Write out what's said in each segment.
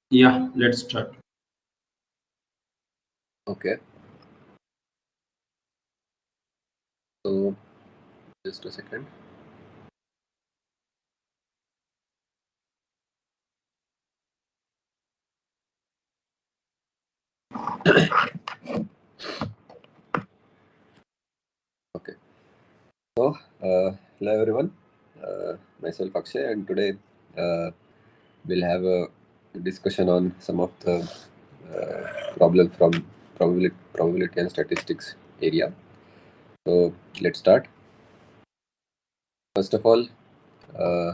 Yeah, let's start. Okay, so just a second. Okay, so hello everyone. Myself Akshay, and today uh, we'll have a discussion on some of the problem from probability and statistics area. So let's start. First of all, uh,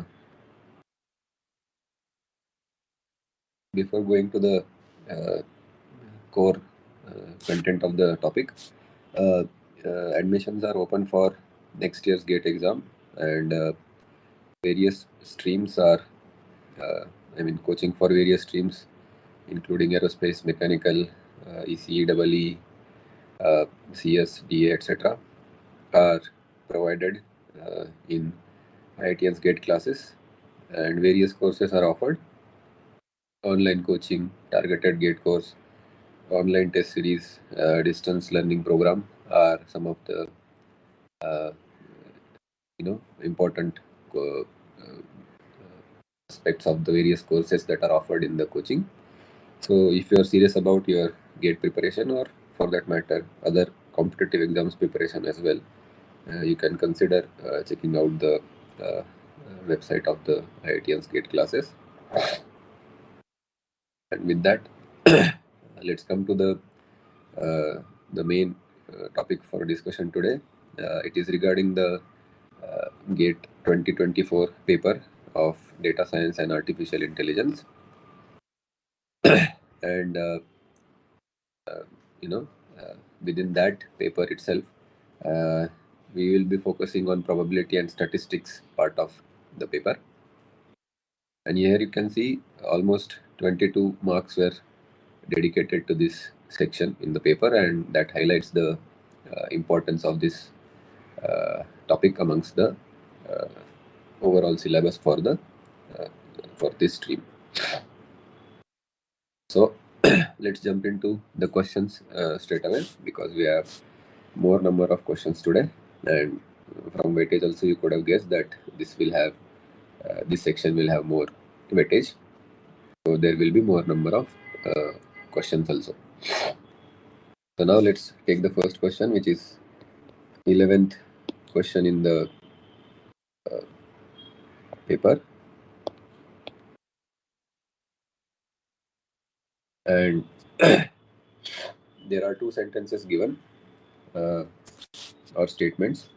before going to the uh, core content of the topic, uh, admissions are open for next year's GATE exam, and various streams are, coaching for various streams, including aerospace, mechanical, ECE, EE, CS, DA, etc., are provided in IIT's GATE classes, and various courses are offered. Online coaching, targeted GATE course, online test series, distance learning program are some of the important uh, aspects of the various courses that are offered in the coaching. So if you are serious about your GATE preparation, or for that matter other competitive exams preparation as well, you can consider checking out the uh, website of the IIT's GATE classes. And with that, let's come to the main topic for discussion today. It is regarding the GATE 2024 paper of data science and artificial intelligence. And you know, within that paper itself, uh, we will be focusing on probability and statistics part of the paper. And here you can see almost 22 marks were dedicated to this section in the paper, and that highlights the importance of this topic amongst the uh, overall syllabus uh, for this stream. So let's jump into the questions straight away, because we have more number of questions today, and from weightage also you could have guessed that this section will have more weightage, so there will be more number of questions also. So now let's take the first question, which is 11th question in the paper. And there are two sentences given, uh, or statements.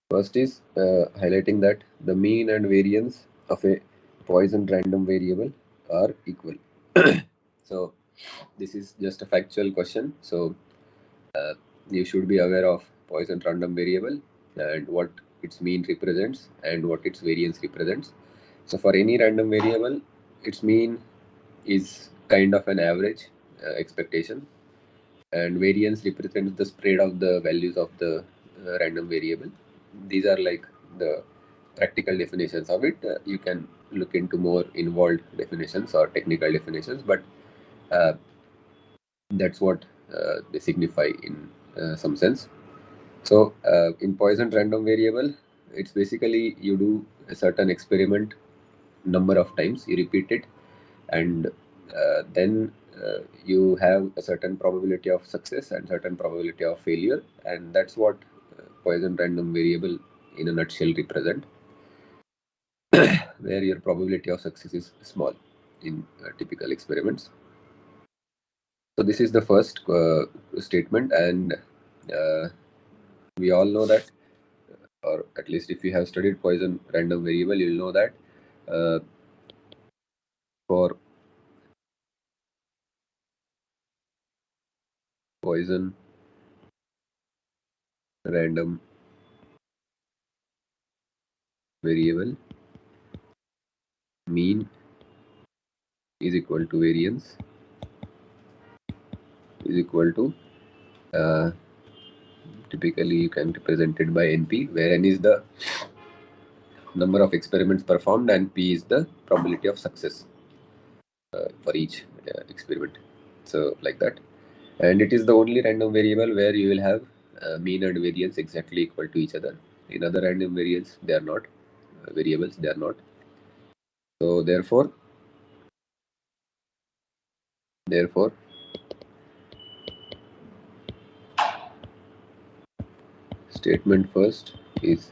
First is highlighting that the mean and variance of a Poisson random variable are equal. So this is just a factual question. So you should be aware of Poisson random variable and what its mean represents and what its variance represents. So for any random variable, its mean is kind of an average expectation, and variance represents the spread of the values of the random variable. These are like the practical definitions of it. You can look into more involved definitions or technical definitions, but uh, that's what they signify in some sense. So in Poisson random variable, it's basically you do a certain experiment number of times, you repeat it, and then you have a certain probability of success and certain probability of failure, and that's what Poisson random variable in a nutshell represent, where your probability of success is small in typical experiments. So this is the first statement, and uh, we all know that, or at least if you have studied Poisson random variable, you'll know that uh, for Poisson random variable, mean is equal to variance is equal to, uh, typically you can represent it by NP, where N is the number of experiments performed and P is the probability of success. for each experiment. So like that. And it is the only random variable where you will have mean and variance exactly equal to each other. In other random variables, they are not variables, they are not. So therefore, statement first is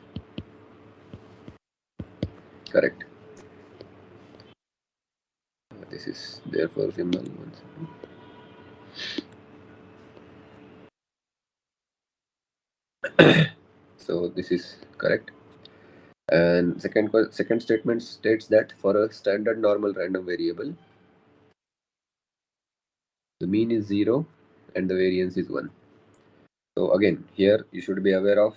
correct. This is therefore symbol. One second. So this is correct. And second statement states that for a standard normal random variable, the mean is 0 and the variance is 1. So again, here you should be aware of,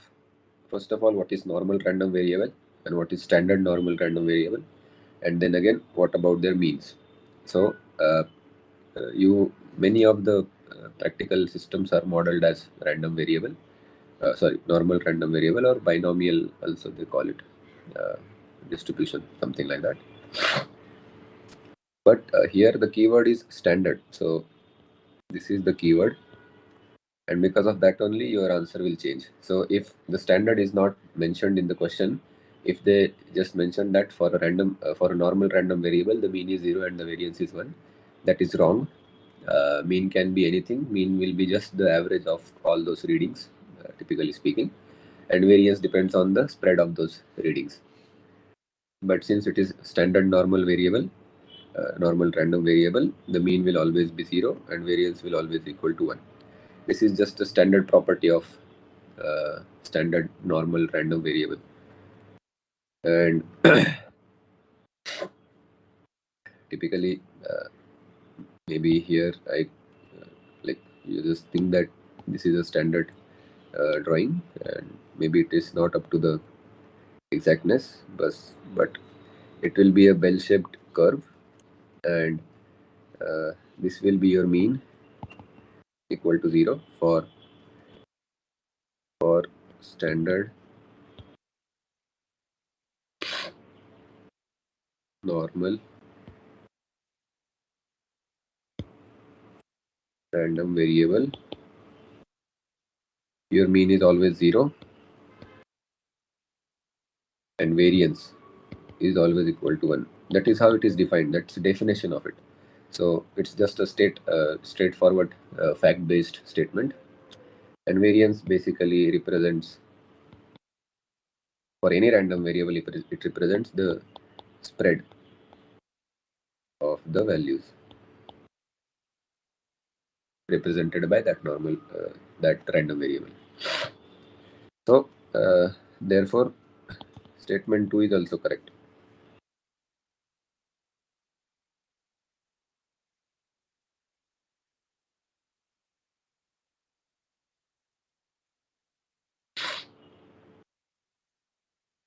first of all, what is normal random variable and what is standard normal random variable, and then again, what about their means. So many of the practical systems are modeled as random variable, normal random variable, or binomial also they call it, uh, distribution, something like that. But here the keyword is standard, so this is the keyword, and because of that only your answer will change. So if the standard is not mentioned in the question, if they just mention that for a normal random variable the mean is 0 and the variance is 1, that is wrong. Mean can be anything. Mean will be just the average of all those readings, typically speaking, and variance depends on the spread of those readings. But since it is standard normal variable, normal random variable, the mean will always be 0 and variance will always equal to 1. This is just a standard property of standard normal random variable. And typically, maybe here I like you just think that this is a standard drawing, and maybe it is not up to the exactness, but it will be a bell-shaped curve, and this will be your mean equal to 0 for standard normal random variable. Your mean is always 0 and variance is always equal to 1. That is how it is defined. That's the definition of it. So it's just a straightforward fact-based statement. And variance basically represents, for any random variable, it represents the spread of the values represented by that random variable. So therefore, statement 2 is also correct.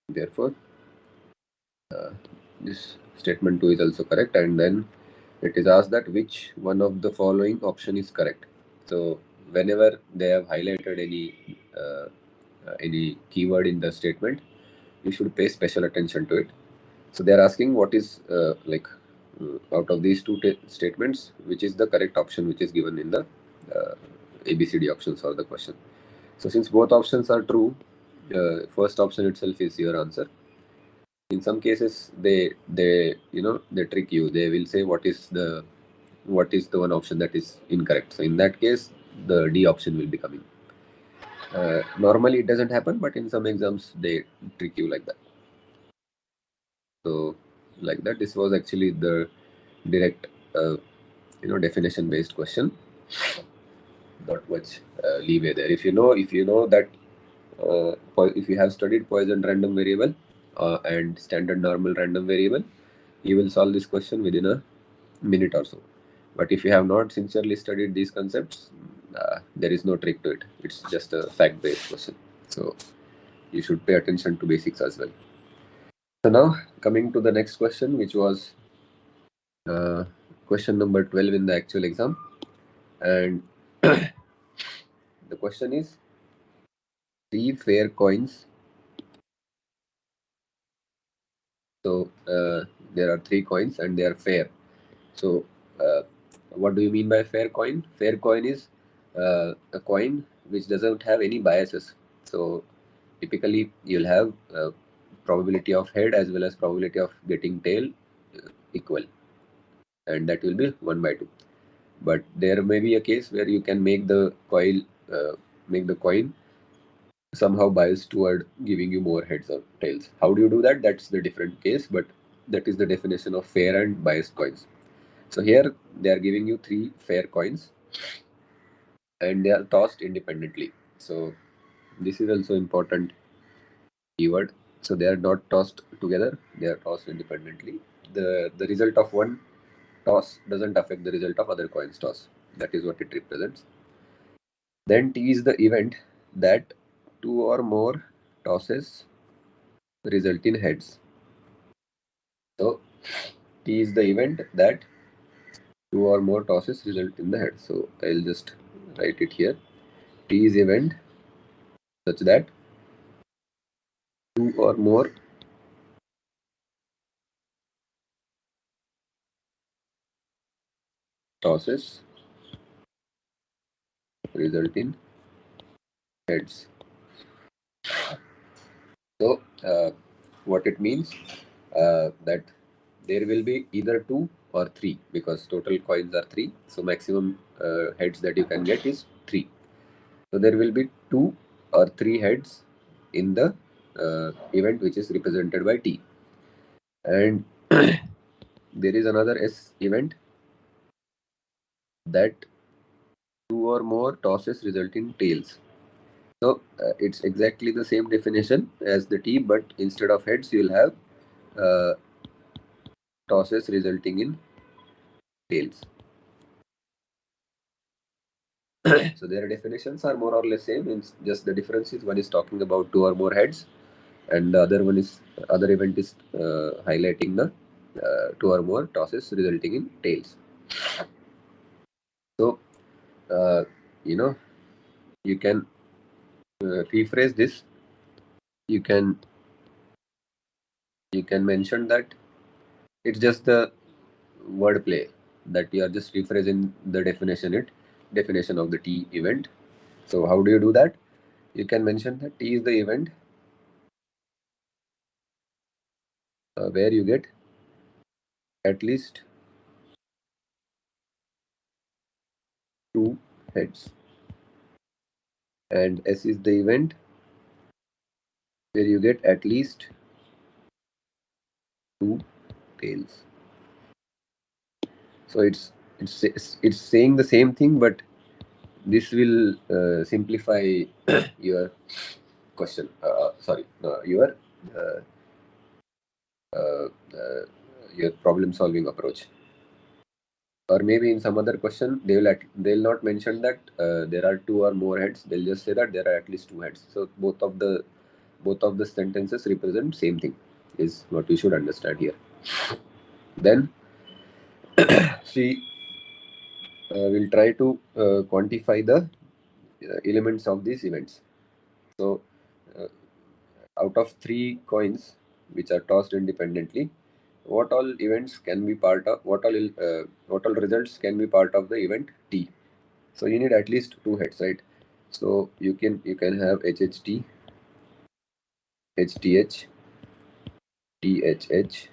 Therefore, this statement 2 is also correct, and then it is asked that which one of the following option is correct. So whenever they have highlighted any keyword in the statement, you should pay special attention to it. So they are asking what is out of these two statements, which is the correct option which is given in the ABCD options for the question. So since both options are true, first option itself is your answer. In some cases, they trick you. They will say what is the one option that is incorrect. So in that case, the D option will be coming. Normally, it doesn't happen, but in some exams, they trick you like that. So, like that, this was actually the direct, definition-based question. Not much leeway there. If you know that, if you have studied Poisson random variable and standard normal random variable, you will solve this question within a minute or so. But if you have not sincerely studied these concepts, there is no trick to it. It's just a fact-based question. So you should pay attention to basics as well. So now coming to the next question, which was question number 12 in the actual exam. And the question is 3 fair coins. So there are 3 coins and they are fair. So, what do you mean by fair coin? Fair coin is a coin which doesn't have any biases. So, typically, you'll have probability of head as well as probability of getting tail equal, and that will be 1 by 2. But there may be a case where you can make the coin somehow biased toward giving you more heads or tails. How do you do that? That's the different case, but that is the definition of fair and biased coins. So here they are giving you 3 fair coins and they are tossed independently. So this is also important keyword. So they are not tossed together, they are tossed independently. The result of one toss doesn't affect the result of other coins toss. That is what it represents. Then T is the event that 2 or more tosses result in heads. So T is the event that 2 or more tosses result in the head. So I'll just write it here. T is event such that 2 or more tosses result in heads. So what it means that there will be either 2 or 3 because total coins are 3. So maximum heads that you can get is 3. So there will be 2 or 3 heads in the event which is represented by T. And there is another S event that 2 or more tosses result in tails. So it's exactly the same definition as the T, but instead of heads, you'll have uh, tosses resulting in tails. So their definitions are more or less same. It's just the difference is one is talking about 2 or more heads, and the other event is highlighting the 2 or more tosses resulting in tails. So uh, you know you can rephrase this. You can mention that it's just the wordplay that you are just rephrasing the definition of the T event. So how do you do that? You can mention that T is the event where you get at least 2 heads, and S is the event where you get at least 2 tails. So it's saying the same thing, but this will simplify your question. Uh, uh, uh, your problem solving approach. Or maybe in some other question they'll not mention that there are 2 or more heads. They'll just say that there are at least 2 heads. So both of the sentences represent same thing is what you should understand here. Then see, we'll try to quantify the elements of these events. So uh, out of 3 coins which are tossed independently, what all events can be part of what all results can be part of the event T. So you need at least 2 heads, right? So you can have HHT, HTH, THH,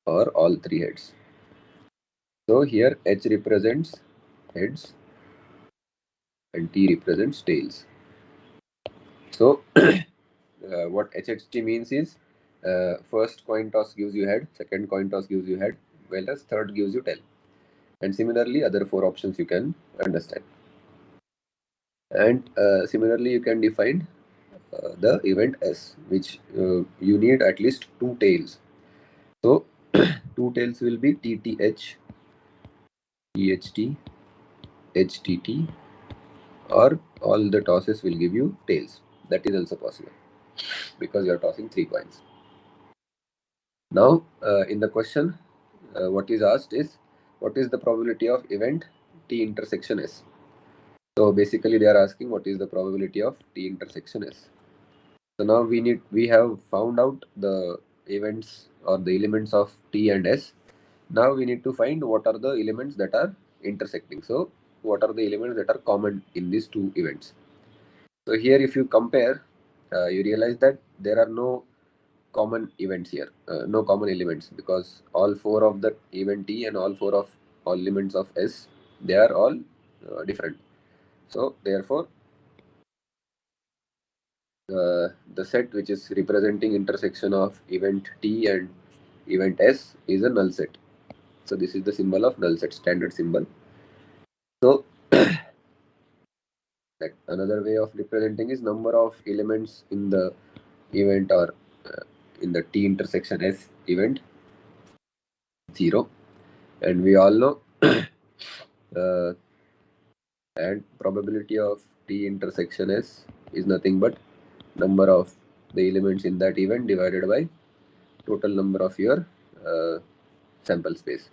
or all 3 heads. So here H represents heads and T represents tails. So what HHT means is first coin toss gives you head, second coin toss gives you head, whereas third gives you tail. And similarly, other 4 options you can understand. And similarly, you can define the event S, which you need at least 2 tails. So 2 tails will be TTH, THT, HTT, or all the tosses will give you tails. That is also possible because you are tossing 3 coins. Now, in the question, what is asked is what is the probability of event T intersection S? So basically, they are asking what is the probability of T intersection S. So now we have found out the events or the elements of T and S. Now we need to find what are the elements that are intersecting. So what are the elements that are common in these two events? So here if you compare, you realize that there are no common events here, no common elements, because all four of the event T and all four of all elements of S, they are all different. So therefore the set which is representing intersection of event T and event S is a null set. So this is the symbol of null set, standard symbol. So that another way of representing is number of elements in the event, or in the T intersection S event, 0. And we all know uh, and probability of T intersection S is nothing but number of the elements in that event divided by total number of your sample space.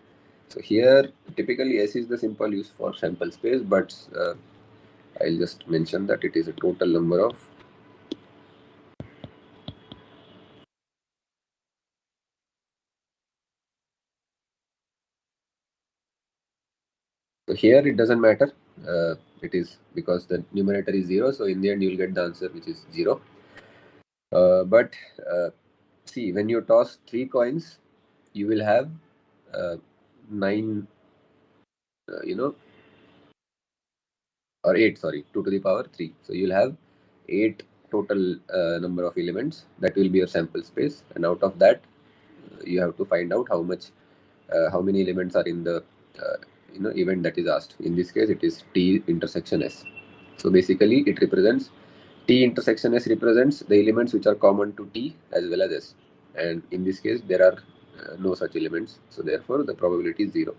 So here typically S is the simple use for sample space, but I'll just mention that it is a total number of so here it doesn't matter. It is because the numerator is 0, so in the end you'll get the answer which is 0. But see, when you toss 3 coins, you will have 9, or 8, sorry, 2 to the power 3. So you'll have 8 total number of elements. That will be your sample space, and out of that, you have to find out how many elements are in the event that is asked. In this case, it is T intersection S. So basically, it represents T intersection S represents the elements which are common to T as well as S. And in this case, there are no such elements. So therefore, the probability is 0.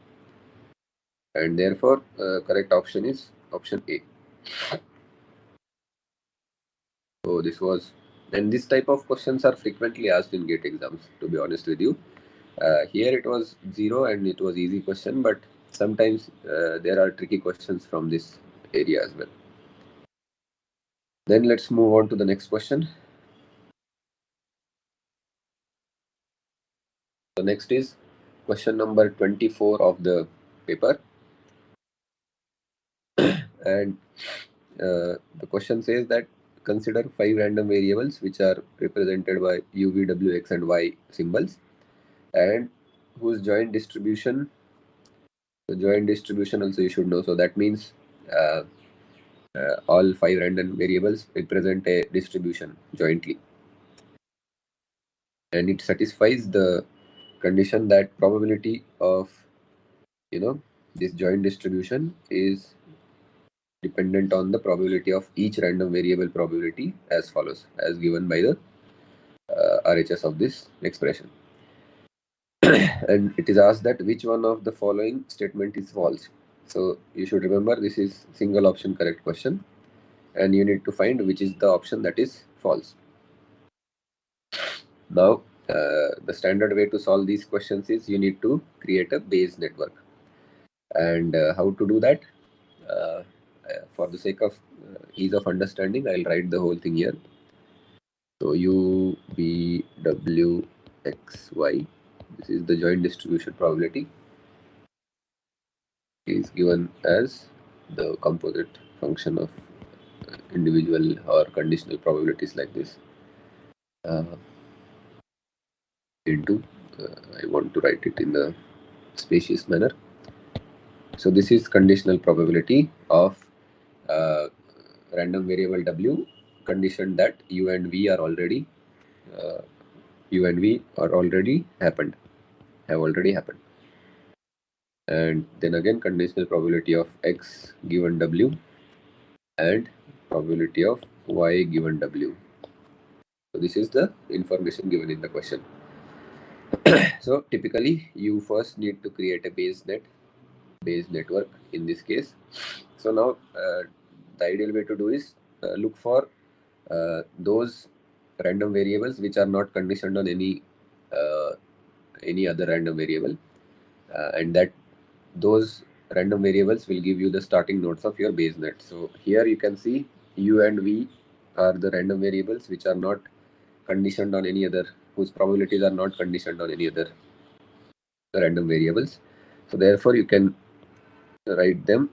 And therefore, correct option is option A. So this was, and this type of questions are frequently asked in GATE exams, to be honest with you. Here it was 0 and it was easy question, but sometimes there are tricky questions from this area as well. Then let's move on to the next question. The next is question number 24 of the paper. And the question says that consider 5 random variables which are represented by U, V, W, X and Y symbols, and whose joint distribution, the joint distribution also you should know. So that means all 5 random variables represent a distribution jointly, and it satisfies the condition that probability of this joint distribution is dependent on the probability of each random variable probability as follows, as given by the RHS of this expression. And it is asked that which one of the following statement is false. So you should remember this is single option correct question, and you need to find which is the option that is false. Now the standard way to solve these questions is you need to create a Bayes network. And how to do that? For the sake of ease of understanding, I'll write the whole thing here. So U, V, W, X, Y, this is the joint distribution probability, is given as the composite function of individual or conditional probabilities like this into I want to write it in the spacious manner. So this is conditional probability of random variable W, condition that U and V are already have already happened. And then again conditional probability of X given W and probability of Y given W. So this is the information given in the question. So typically you first need to create a Bayes network in this case. So now the ideal way to do is look for those random variables which are not conditioned on any other random variable, and that those random variables will give you the starting nodes of your Bayes net. So here you can see U and V are the random variables which are not conditioned on any other, whose probabilities are not conditioned on any other random variables. So therefore you can write them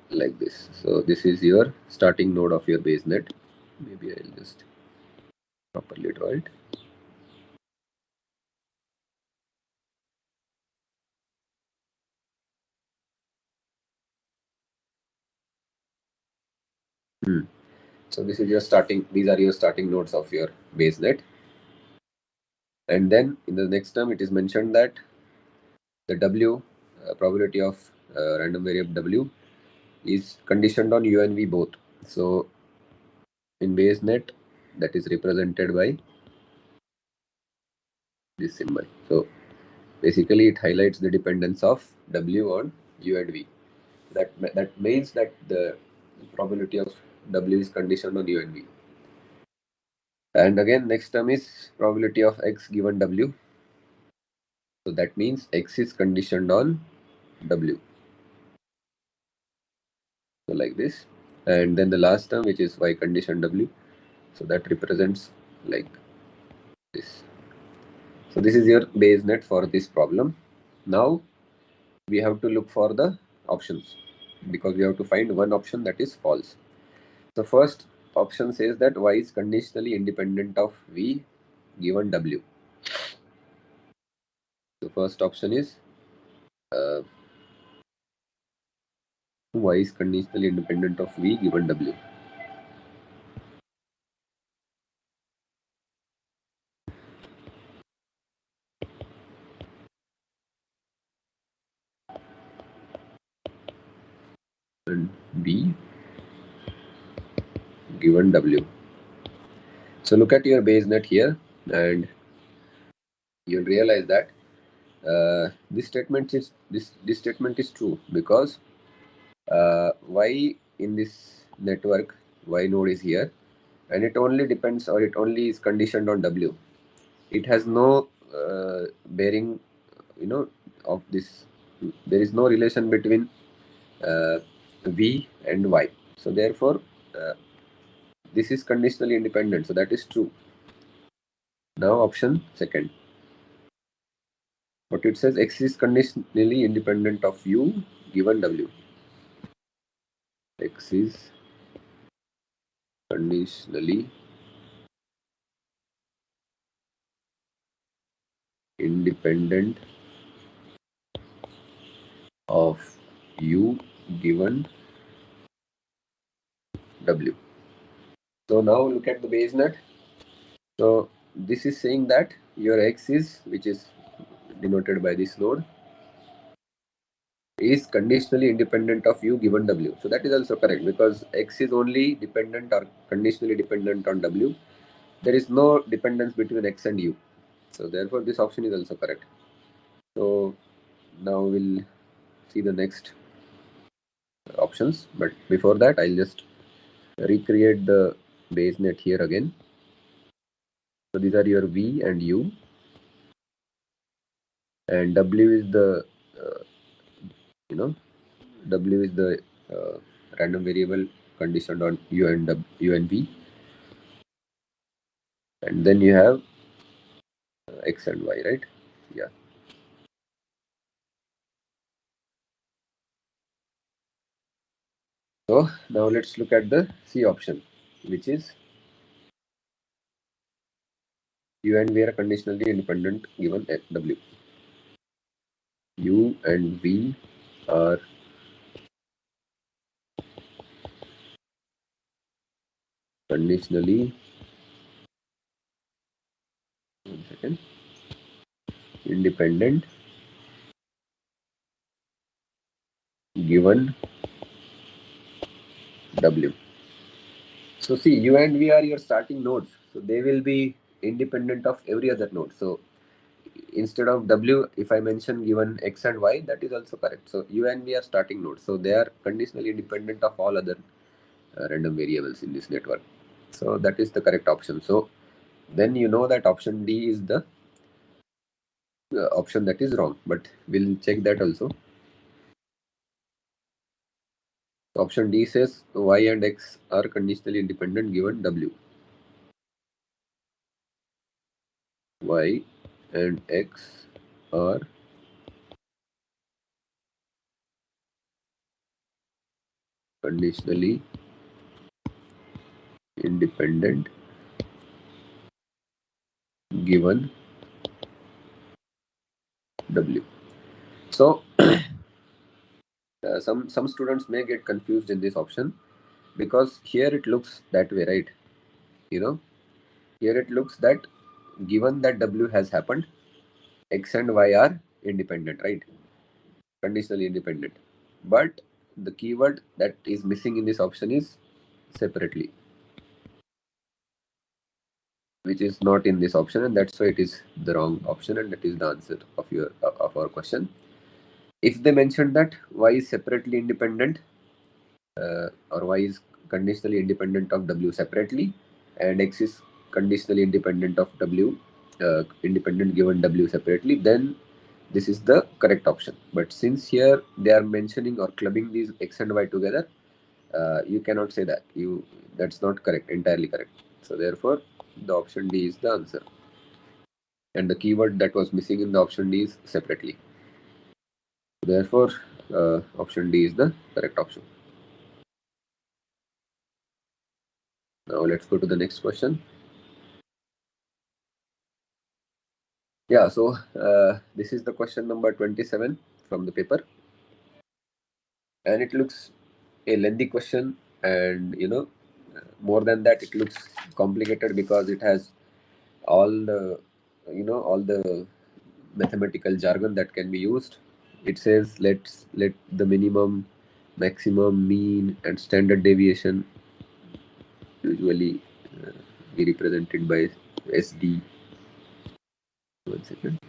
like this. So this is your starting node of your Bayes net. Maybe I'll just properly draw it. So this is your starting, these are your starting nodes of your Bayes net. And then in the next term it is mentioned that the W, probability of random variable W, is conditioned on U and V both. So in Bayes net, that is represented by this symbol. So basically it highlights the dependence of W on U and V. That means that the probability of W is conditioned on U and V. And again, next term is probability of X given W. So that means X is conditioned on W. So like this. And then the last term, which is Y condition W. So that represents like this. So this is your Bayes net for this problem. Now we have to look for the options because we have to find one option that is false. The first option says that Y is conditionally independent of V given W. The first option is Y is conditionally independent of V given W. And B given W. So look at your Bayes net here and you'll realize that this statement is true because Y in this network, Y node is here and it only depends or it only is conditioned on W. It has no bearing, of this. There is no relation between V and Y. So therefore, uh, this is conditionally independent. So that is true. Now option second. What it says, X is conditionally independent of U given W. X is conditionally independent of U given W. So now look at the Bayes net. So this is saying that your X is, which is denoted by this node, is conditionally independent of U given W. So that is also correct because X is only dependent or conditionally dependent on W. There is no dependence between X and U. So therefore this option is also correct. So now we'll see the next options. But before that, I'll just recreate the Bayes net here again. So these are your V and U. And W is the, W is the random variable conditioned on U and V. And then you have X and Y, right? Yeah. So now let's look at the C option, which is U and V are conditionally independent given W. U and V are conditionally, one second, independent given W. So see, U and V are your starting nodes. So they will be independent of every other node. So instead of W, if I mention given X and Y, that is also correct. So U and V are starting nodes. So they are conditionally independent of all other random variables in this network. So that is the correct option. So then you know that option D is the option that is wrong. But we'll check that also. Option D says Y and X are conditionally independent given W. Y and X are conditionally independent given W. So some students may get confused in this option because here it looks that way, right? You know, here it looks that given that W has happened, X and Y are independent, right? Conditionally independent. But the keyword that is missing in this option is separately, which is not in this option, and that's why it is the wrong option, and that is the answer of our question. If they mention that Y is separately independent, or Y is conditionally independent of W separately, and X is conditionally independent of W, independent given W separately, then this is the correct option. But since here they are mentioning or clubbing these X and Y together, you cannot say that. That's not correct, entirely correct. So therefore, the option D is the answer. And the keyword that was missing in the option D is separately. Therefore, option D is the correct option. Now let's go to the next question. Yeah, so this is the question number 27 from the paper, and it looks a lengthy question, and more than that, it looks complicated because it has all the all the mathematical jargon that can be used. It says let the minimum, maximum, mean, and standard deviation usually be represented by SD. One second.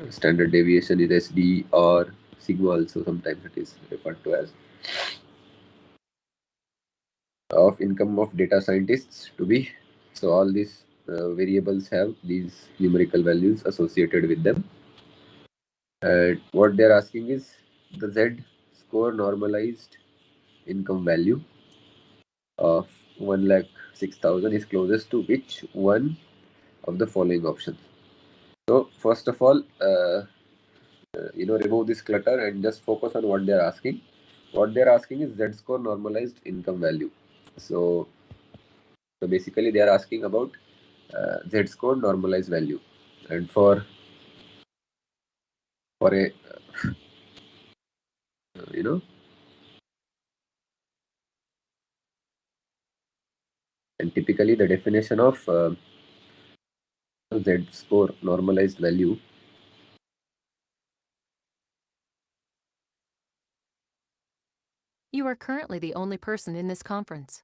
Standard deviation is SD, or sigma also sometimes it is referred to as, of income of data scientists to be. So all these variables have these numerical values associated with them. And what they're asking is the Z score normalized income value of 1,06,000 is closest to which one of the following options. So first of all, remove this clutter and just focus on what they're asking. What they're asking is Z score normalized income value. So basically they are asking about Z score normalized value, and for a and typically the definition of Z score normalized value. You are currently the only person in this conference.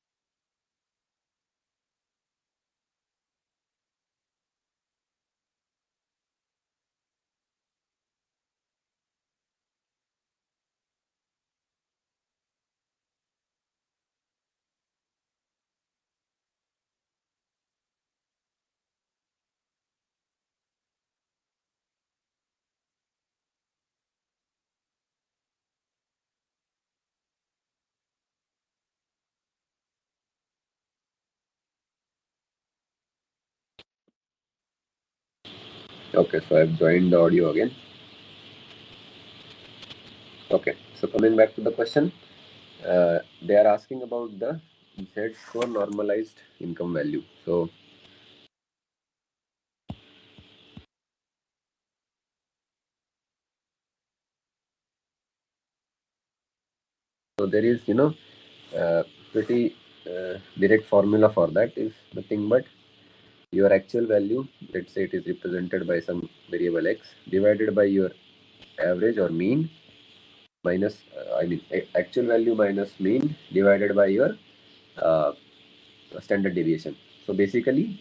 Okay, so I've joined the audio again. Okay, so coming back to the question, they are asking about the Z score normalized income value. So there is pretty direct formula for that. Is nothing but your actual value, let's say it is represented by some variable X, divided by your average or mean, minus actual value minus mean divided by your uh, standard deviation. So basically,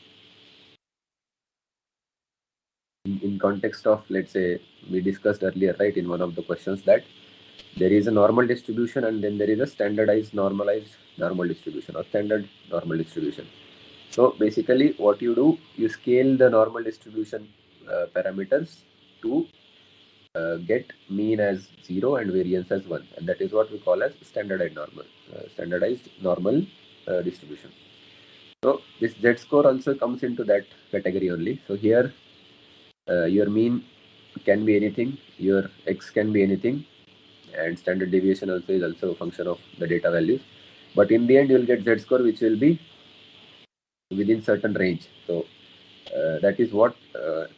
in context of, let's say, we discussed earlier, right, in one of the questions, that there is a normal distribution and then there is a standardized normalized normal distribution or standard normal distribution. So basically what you do, you scale the normal distribution parameters to get mean as 0 and variance as 1, and that is what we call as standardized normal distribution. So this Z score also comes into that category only. So here your mean can be anything, your X can be anything, and standard deviation also is also a function of the data values. But in the end, you will get z score which will be within certain range. So that is what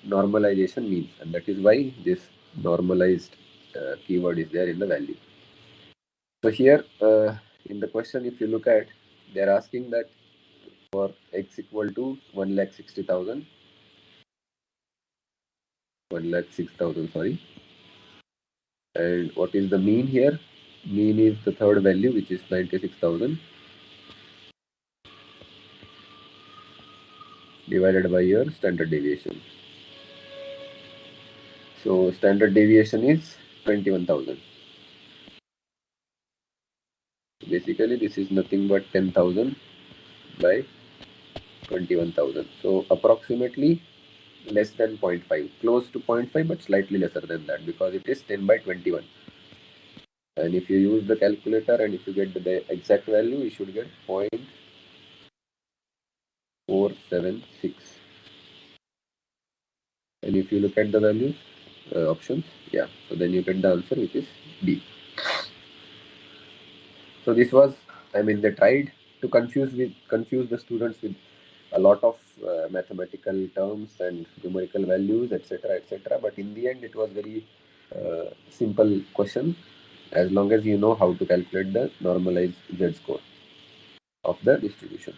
normalization means, and that is why this normalized keyword is there in the value. So here in the question, if you look at, they are asking that for x equal to 1,60,000, 1,06,000, sorry. And what is the mean here? Mean is the third value, which is 96,000, divided by your standard deviation. So standard deviation is 21,000. Basically, this is nothing but 10,000 by 21,000. So approximately less than 0.5, close to 0.5, but slightly lesser than that, because it is 10 by 21. And if you use the calculator and if you get the exact value, you should get 0.476. And if you look at the values, options, yeah, so then you get the answer, which is D. So this was, I mean, they tried to confuse the students with a lot of mathematical terms and numerical values, etc., etc. But in the end, it was very simple question, as long as you know how to calculate the normalized z score of the distribution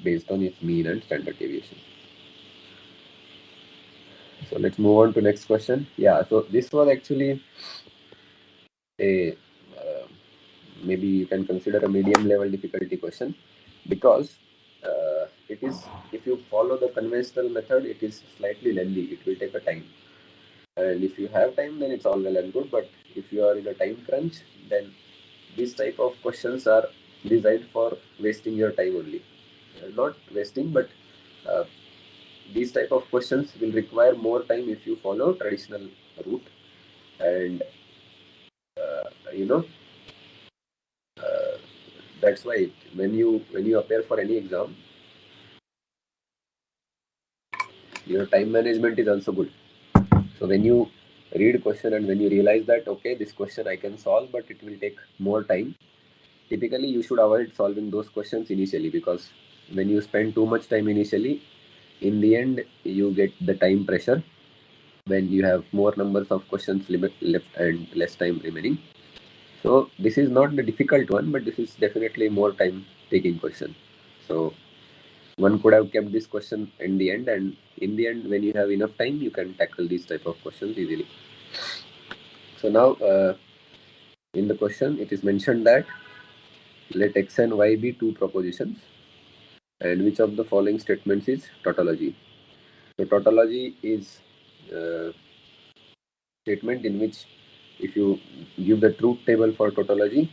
based on its mean and standard deviation. So let's move on to next question. Yeah, so this was actually a maybe you can consider a medium level difficulty question, because it is, if you follow the conventional method, it is slightly lengthy, it will take a time, and if you have time, then it's all well and good. But if you are in a time crunch, then these type of questions are designed for wasting your time only. Not wasting, but uh, these type of questions will require more time if you follow traditional route. And you know that's why when you appear for any exam, your time management is also good. So when you read question and when you realize that, okay, this question I can solve, but it will take more time, typically you should avoid solving those questions initially, because when you spend too much time initially, in the end you get the time pressure when you have more numbers of questions left and less time remaining. So this is not the difficult one, but this is definitely more time taking question. So one could have kept this question in the end, and in the end, when you have enough time, you can tackle these type of questions easily. So now in the question, it is mentioned that let x and y be two propositions, and which of the following statements is tautology. So tautology is a statement in which, if you give the truth table for tautology,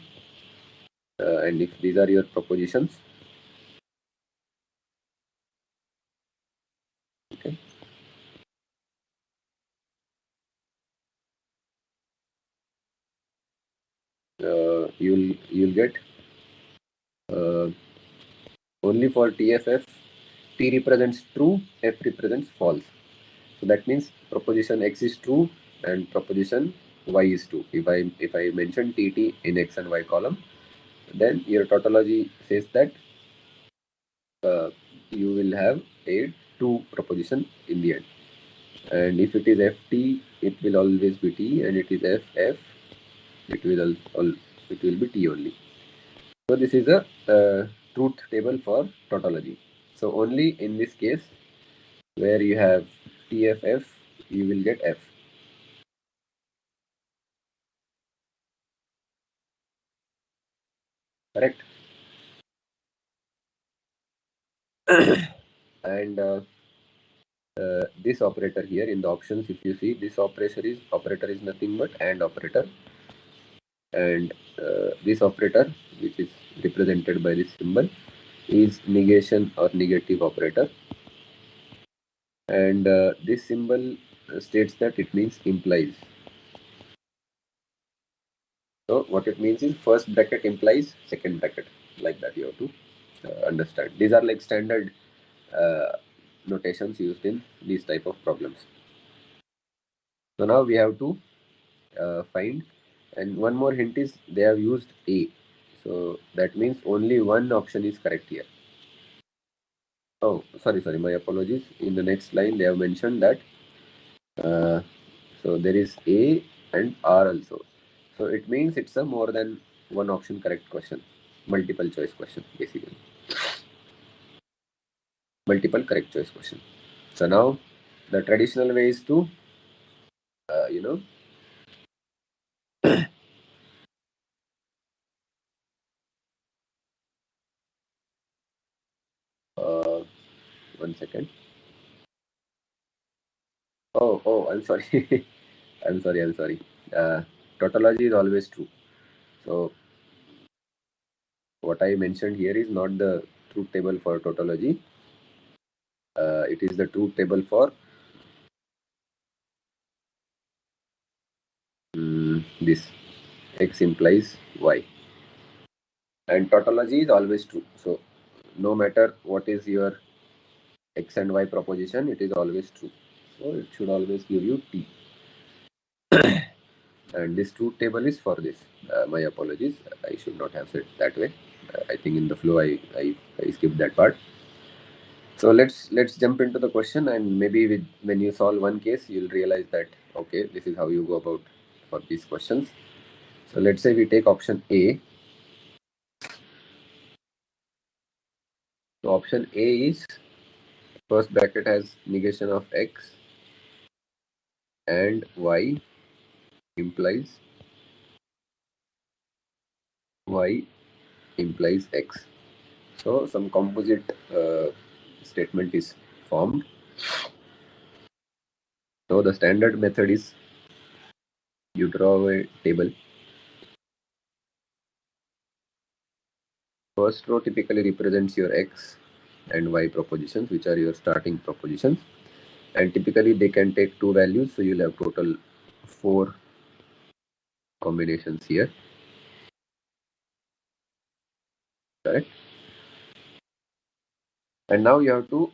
and if these are your propositions, okay, you'll get uh, only for TFF, T represents true, F represents false. So that means proposition X is true and proposition Y is true. If I mention TT in X and Y column, then your tautology says that you will have a true proposition in the end. And if it is FT, it will always be T, and it is FF, it will be T only. So this is a truth table for tautology. So only in this case where you have TFF, you will get F. Correct? And this operator here in the options, if you see, this operator is nothing but AND operator, and this operator, which is represented by this symbol, is negation or negative operator, and this symbol states that it means implies. So what it means is first bracket implies second bracket, like that you have to understand. These are like standard notations used in these type of problems. So now we have to find And one more hint is they have used A. So that means only one option is correct here. Oh, sorry, my apologies. In the next line, they have mentioned that so there is A and R also. So it means it's a more than one option correct question, multiple choice question, basically. Multiple correct choice question. So now the traditional way is to, uh, you know, uh, one second. Oh, I'm sorry. I'm sorry. Tautology is always true. So what I mentioned here is not the truth table for tautology. It is the truth table for this x implies y. And tautology is always true. So no matter what is your x and y proposition, it is always true. So it should always give you t. And this truth table is for this. My apologies. I should not have said that way. I think in the flow I skipped that part. So let's jump into the question, and maybe when you solve one case, you'll realize that okay, this is how you go about for these questions. So let's say we take option A. So option A is first bracket has negation of x and y implies y implies x. So some composite statement is formed. So the standard method is you draw a table. First row typically represents your x and y propositions, which are your starting propositions. And typically they can take two values, so you'll have total 4 combinations here, correct? And now you have to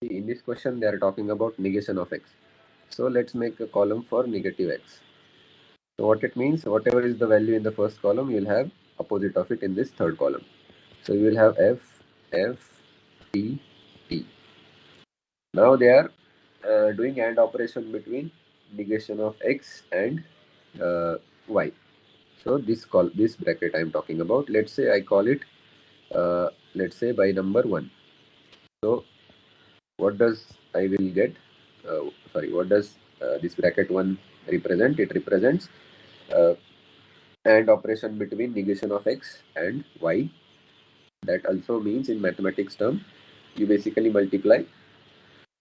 see, in this question they are talking about negation of x. So let's make a column for negative x. So what it means, whatever is the value in the first column, you'll have opposite of it in this third column. So you will have f, t. Now they are doing AND operation between negation of x and y. So this bracket I am talking about, let's say I call it let's say by number 1. So what does I will get? What does this bracket 1 represent? It represents uh, AND operation between negation of x and y. That also means in mathematics term, you basically multiply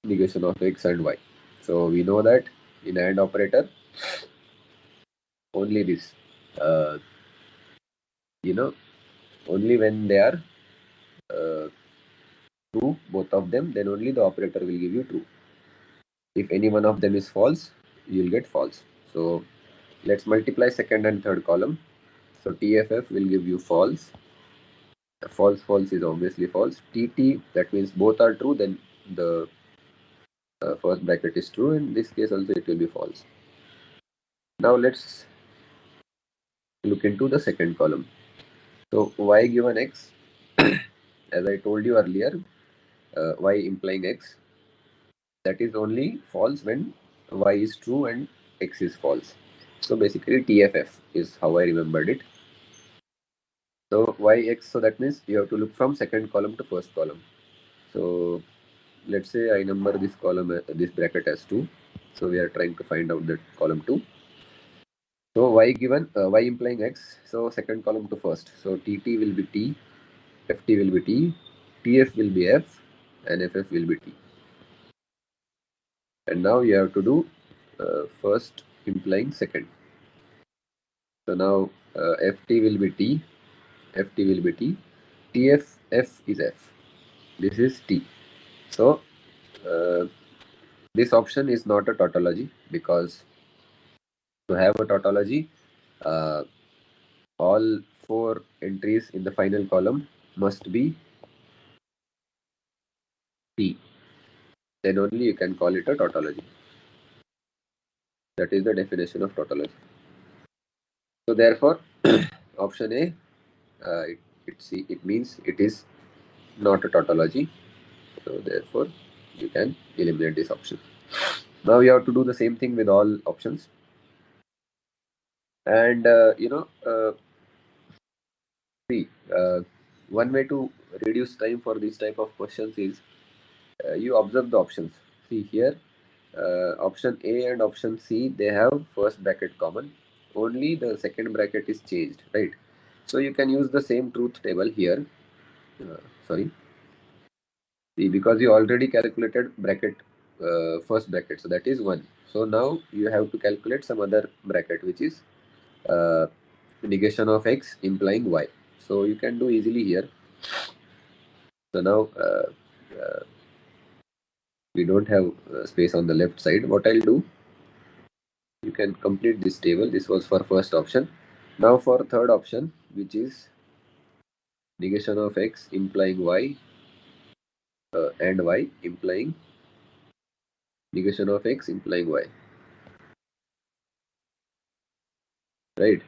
negation of x and y. So we know that in AND operator, only this, uh, you know, only when they are uh, true, both of them, then only the operator will give you true. If any one of them is false, you will get false. So let's multiply second and third column. So TFF will give you false. False is obviously false. TT, that means both are true, then the first bracket is true. In this case also it will be false. Now let's look into the second column. So y given x, as I told you earlier, y implying x, that is only false when y is true and x is false. So basically TFF is how I remembered it. So yx, so that means you have to look from second column to first column. So let's say I number this column, this bracket as 2. So we are trying to find out that column 2. So y given y implying x, so second column to first. So tt will be t, ft will be t, tf will be f, and ff will be t. And now you have to do first implying second. So now ft will be t, ft will be t, tf, f is f. This is t. So uh, this option is not a tautology, because to have a tautology, uh, all 4 entries in the final column must be t. Then only you can call it a tautology. That is the definition of tautology. So therefore, option A, it means it is not a tautology. So therefore, you can eliminate this option. Now you have to do the same thing with all options. And see, one way to reduce time for this type of questions is you observe the options. See here, option A and option C, they have first bracket common. Only the second bracket is changed, right? So you can use the same truth table here. Sorry, see, because you already calculated bracket, first bracket, so that is 1. So now you have to calculate some other bracket, which is uh, negation of x implying y. So you can do easily here. So now we don't have space on the left side. What I'll do, you can complete this table. This was for first option. Now for third option, which is negation of x implying y and y implying negation of x implying y, right?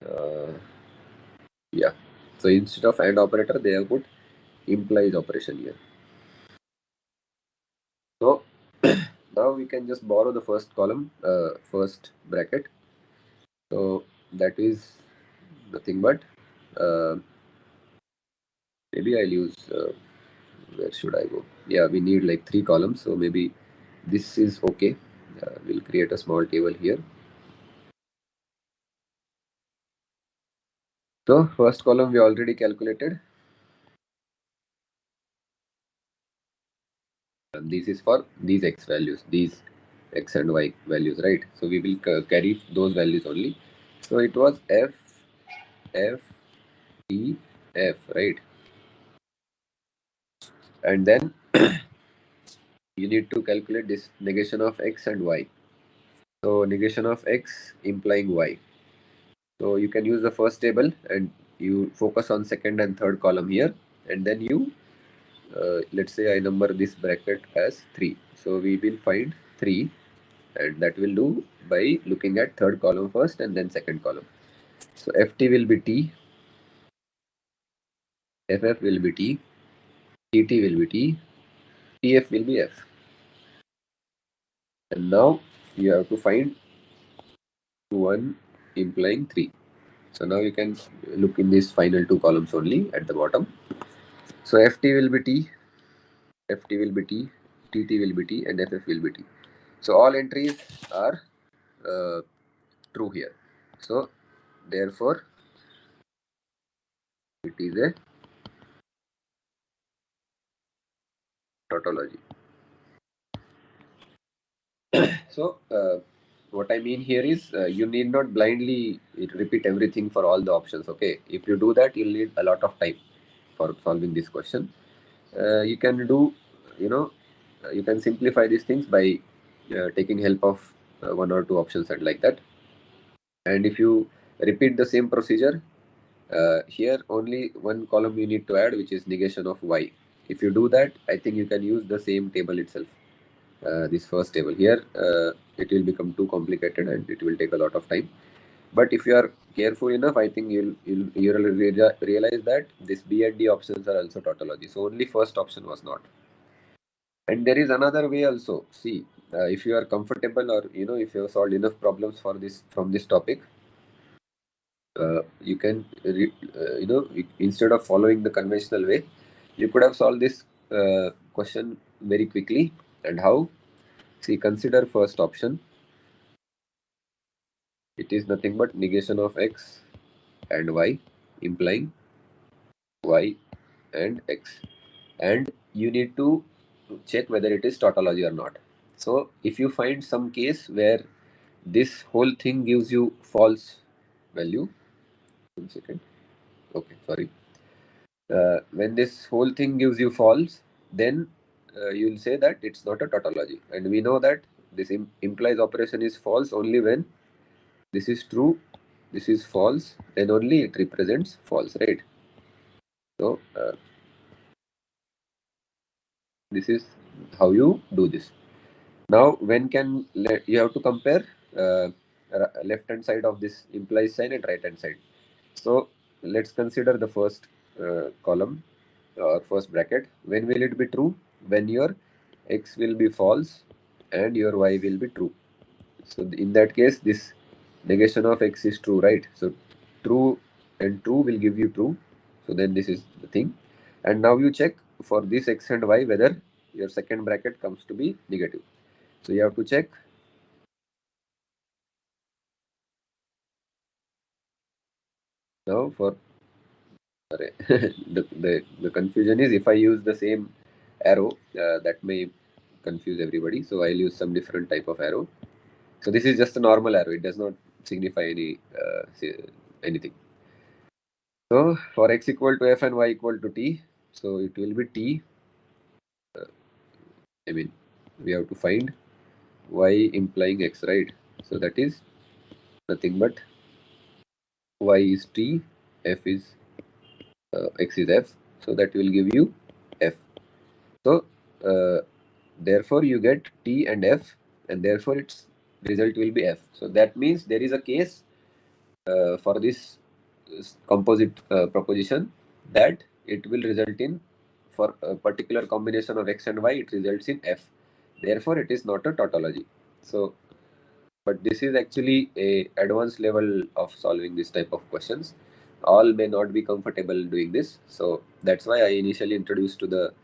Uh, yeah. So instead of and operator, they have put implies operation here. So now we can just borrow the first column, first bracket. So that is nothing but uh, maybe I'll use where should I go? Yeah, we need like 3 columns, so maybe this is okay. We'll create a small table here. So first column we already calculated, and this is for these x values, these x and y values, right? So we will carry those values only. So it was f, f, t, f, right? And then you need to calculate this negation of x and y. So negation of x implying y. So you can use the first table and you focus on second and third column here, and then you let's say I number this bracket as 3. So we will find 3, and that will do by looking at third column first and then second column. So ft will be t, ff will be t, tt will be t, tf will be f. And now you have to find 1 implying 3. So now you can look in these final 2 columns only at the bottom. So ft will be t, ft will be t, tt will be t, and ff will be t. So all entries are uh, true here. So therefore it is a tautology. So what I mean here is you need not blindly repeat everything for all the options. Okay, if you do that, you'll need a lot of time for solving this question. You can do, you can simplify these things by taking help of 1 or 2 options and like that. And if you repeat the same procedure, here only 1 column you need to add, which is negation of y. If you do that, I think you can use the same table itself. This first table here, it will become too complicated and it will take a lot of time. But if you are careful enough, I think you'll realize that this B and D options are also tautology. So only first option was not. And there is another way also. See, if you are comfortable, or if you have solved enough problems for this from this topic, you can instead of following the conventional way, you could have solved this question very quickly. And how? See, consider first option. It is nothing but negation of x and y implying y and x, and you need to check whether it is tautology or not. So if you find some case where this whole thing gives you false value, 1 second, okay, sorry, when this whole thing gives you false, then you'll say that it's not a tautology. And we know that this implies operation is false only when this is true, this is false, then only it represents false, right? So this is how you do this. Now when can you have to compare uh, left hand side of this implies sign and right hand side. So let's consider the first column or first bracket. When will it be true? When your x will be false and your y will be true. So in that case, this negation of x is true, right? So true and true will give you true. So then this is the thing. And now you check for this x and y whether your second bracket comes to be negative. So you have to check. Now for sorry, the confusion is if I use the same arrow, that may confuse everybody. So I'll use some different type of arrow. So this is just a normal arrow. It does not signify anything. So for x equal to f and y equal to t, so it will be t. I mean, we have to find y implying x, right? So that is nothing but y is t, f is x is f. So that will give you f. So therefore you get t and f, and therefore its result will be f. So that means there is a case for this composite proposition that it will result in, for a particular combination of x and y, it results in f. Therefore it is not a tautology. So but this is actually a advanced level of solving this type of questions. All may not be comfortable doing this, so that's why I initially introduced to the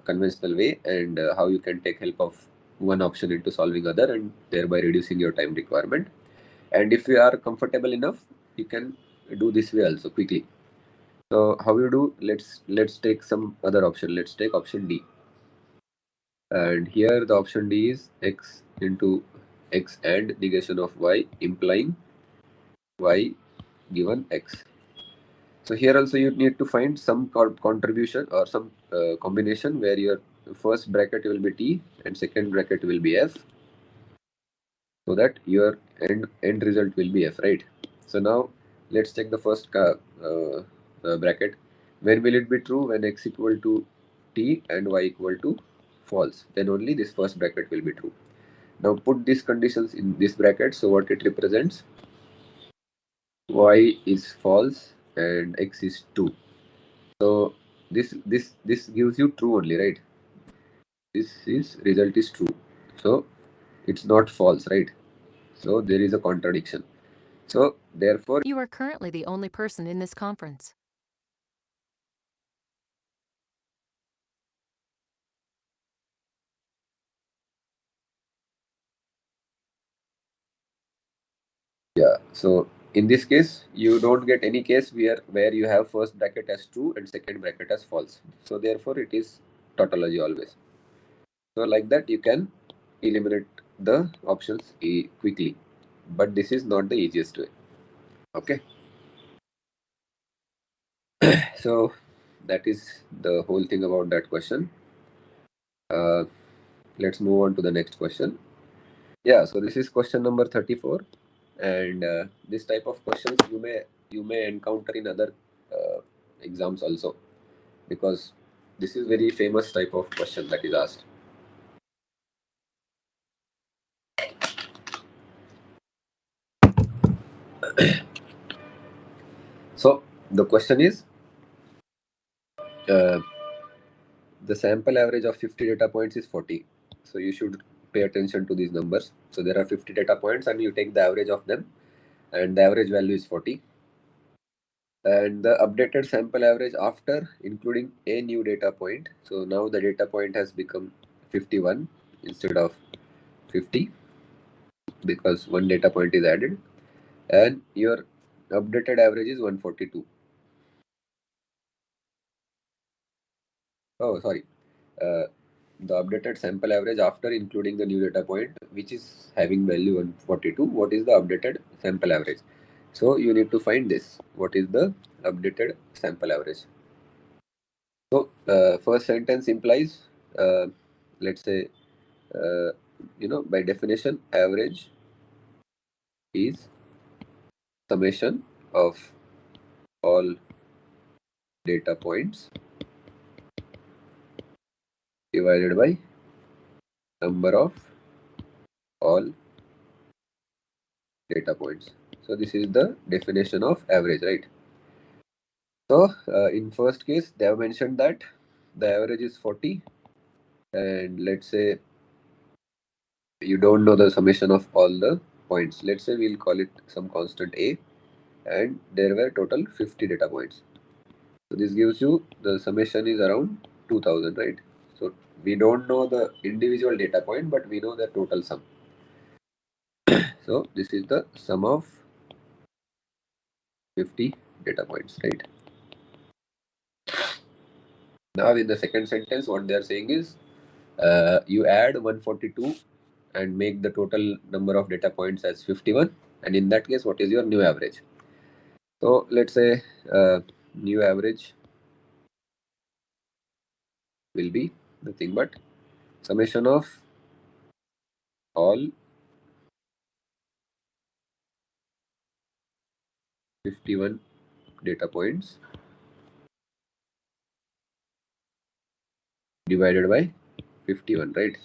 conventional way, and how you can take help of one option into solving other, and thereby reducing your time requirement. And if you are comfortable enough, you can do this way also quickly. So how you do, let's take some other option. Let's take option D. And here the option D is x into x and negation of y implying y given x. So here also you need to find some contribution or some combination where your first bracket will be t and second bracket will be f, so that your end result will be f, right? So now let's check the first bracket. When will it be true? When x equal to t and y equal to false, then only this first bracket will be true. Now put these conditions in this bracket. So what it represents, y is false and x is 2. So this gives you true only, right? This is result is true. So it's not false, right? So there is a contradiction. So therefore, You are currently the only person in this conference. yeah. So in this case, you don't get any case where you have first bracket as true and second bracket as false. So therefore, it is tautology always. So like that, you can eliminate the options quickly. But this is not the easiest way. Okay. So that is the whole thing about that question. Uh, let's move on to the next question. Yeah. So this is question number 34, and this type of questions you may encounter in other exams also, because this is very famous type of question that is asked. So the question is, uh, the sample average of 50 data points is 40. So you should pay attention to these numbers. So there are 50 data points and you take the average of them, and the average value is 40. And the updated sample average after including a new data point. So now the data point has become 51 instead of 50, because one data point is added, and your updated average is 142. Oh, sorry. Uh, the updated sample average after including the new data point, which is having value 142. What is the updated sample average? So you need to find this. What is the updated sample average? So first sentence implies, let's say, uh, by definition, average is summation of all data points divided by number of all data points. So this is the definition of average, right? So in first case, they have mentioned that the average is 40, and let's say you don't know the summation of all the points. Let's say we'll call it some constant a, and there were total 50 data points. So this gives you the summation is around 2000, right? So we don't know the individual data point, but we know the total sum. So this is the sum of 50 data points, right? Now in the second sentence, what they are saying is you add 142 and make the total number of data points as 51. And in that case, what is your new average? So let's say new average will be nothing but summation of all 51 data points divided by 51, right?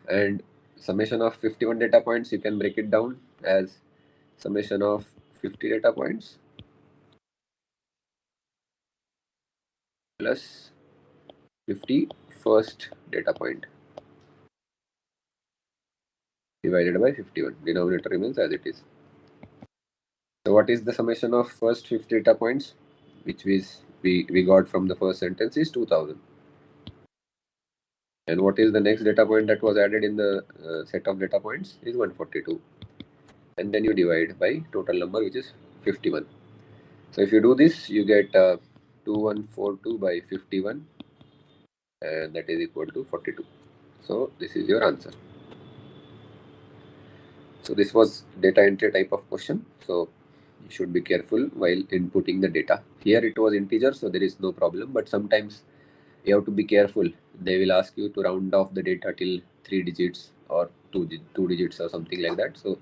And summation of 51 data points, you can break it down as summation of 50 data points plus 50 first data point divided by 51. Denominator remains as it is. So what is the summation of first 50 data points, which we got from the first sentence, is 2000. And what is the next data point that was added in the set of data points is 142. And then you divide by total number, which is 51. So if you do this, you get 2142 by 51, and that is equal to 42. So this is your answer. So this was data entry type of question. So you should be careful while inputting the data. Here it was integer, so there is no problem. But sometimes you have to be careful. They will ask you to round off the data till 3 digits or two digits or something like that. So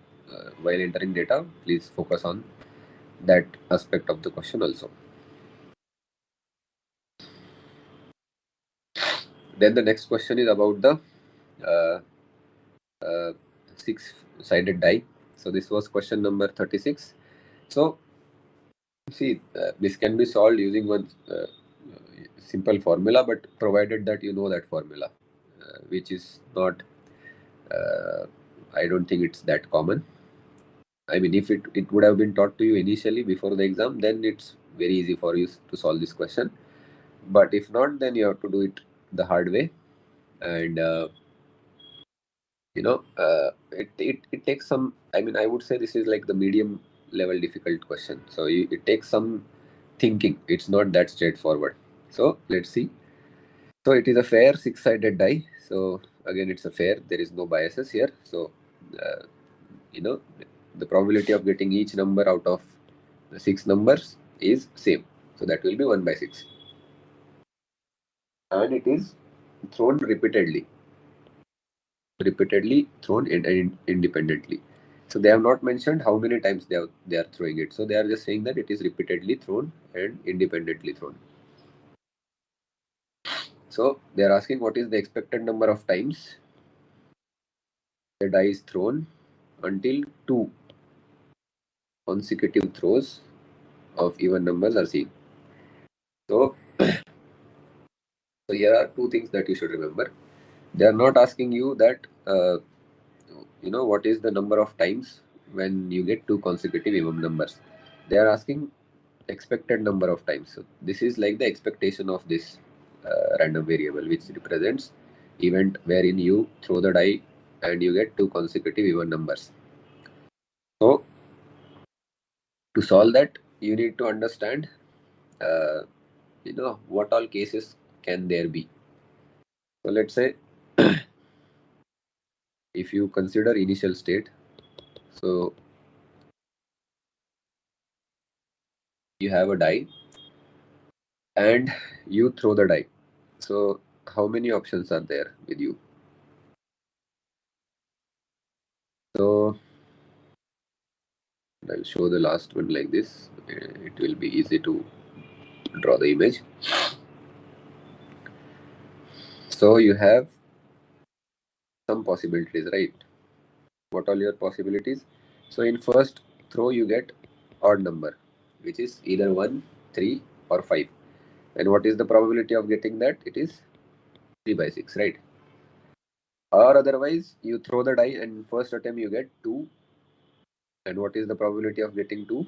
while entering data, please focus on that aspect of the question also. Then the next question is about the uh, six-sided die. So this was question number 36. So see, this can be solved using one simple formula, but provided that you know that formula, which is not, I don't think it's that common. I mean, if it would have been taught to you initially before the exam, then it's very easy for you to solve this question. But if not, then you have to do it the hard way. And it takes some, I mean, I would say this is like the medium level difficult question. So it takes some thinking. It's not that straightforward. So let's see. So it is a fair six-sided die. So again, it's a fair. There is no biases here. So uh, you know the probability of getting each number out of the 6 numbers is same. So that will be 1 by 6. And it is thrown repeatedly thrown independently. So they have not mentioned how many times they are throwing it. So they are just saying that it is repeatedly thrown and independently thrown. So they are asking what is the expected number of times the die is thrown until 2 consecutive throws of even numbers are seen. So, so here are two things that you should remember. They are not asking you that what is the number of times when you get 2 consecutive even numbers. They are asking expected number of times. So this is like the expectation of this random variable, which represents event wherein you throw the die and you get 2 consecutive even numbers. So to solve that, you need to understand what all cases can there be. So let's say if you consider initial state, so you have a die and you throw the die. So how many options are there with you? So I'll show the last one like this. It will be easy to draw the image. So you have some possibilities, right? what are your possibilities? So in first throw you get odd number, which is either 1, 3 or 5. And what is the probability of getting that? It is 3 by 6, right? Or otherwise you throw the die and first attempt you get 2. And what is the probability of getting 2?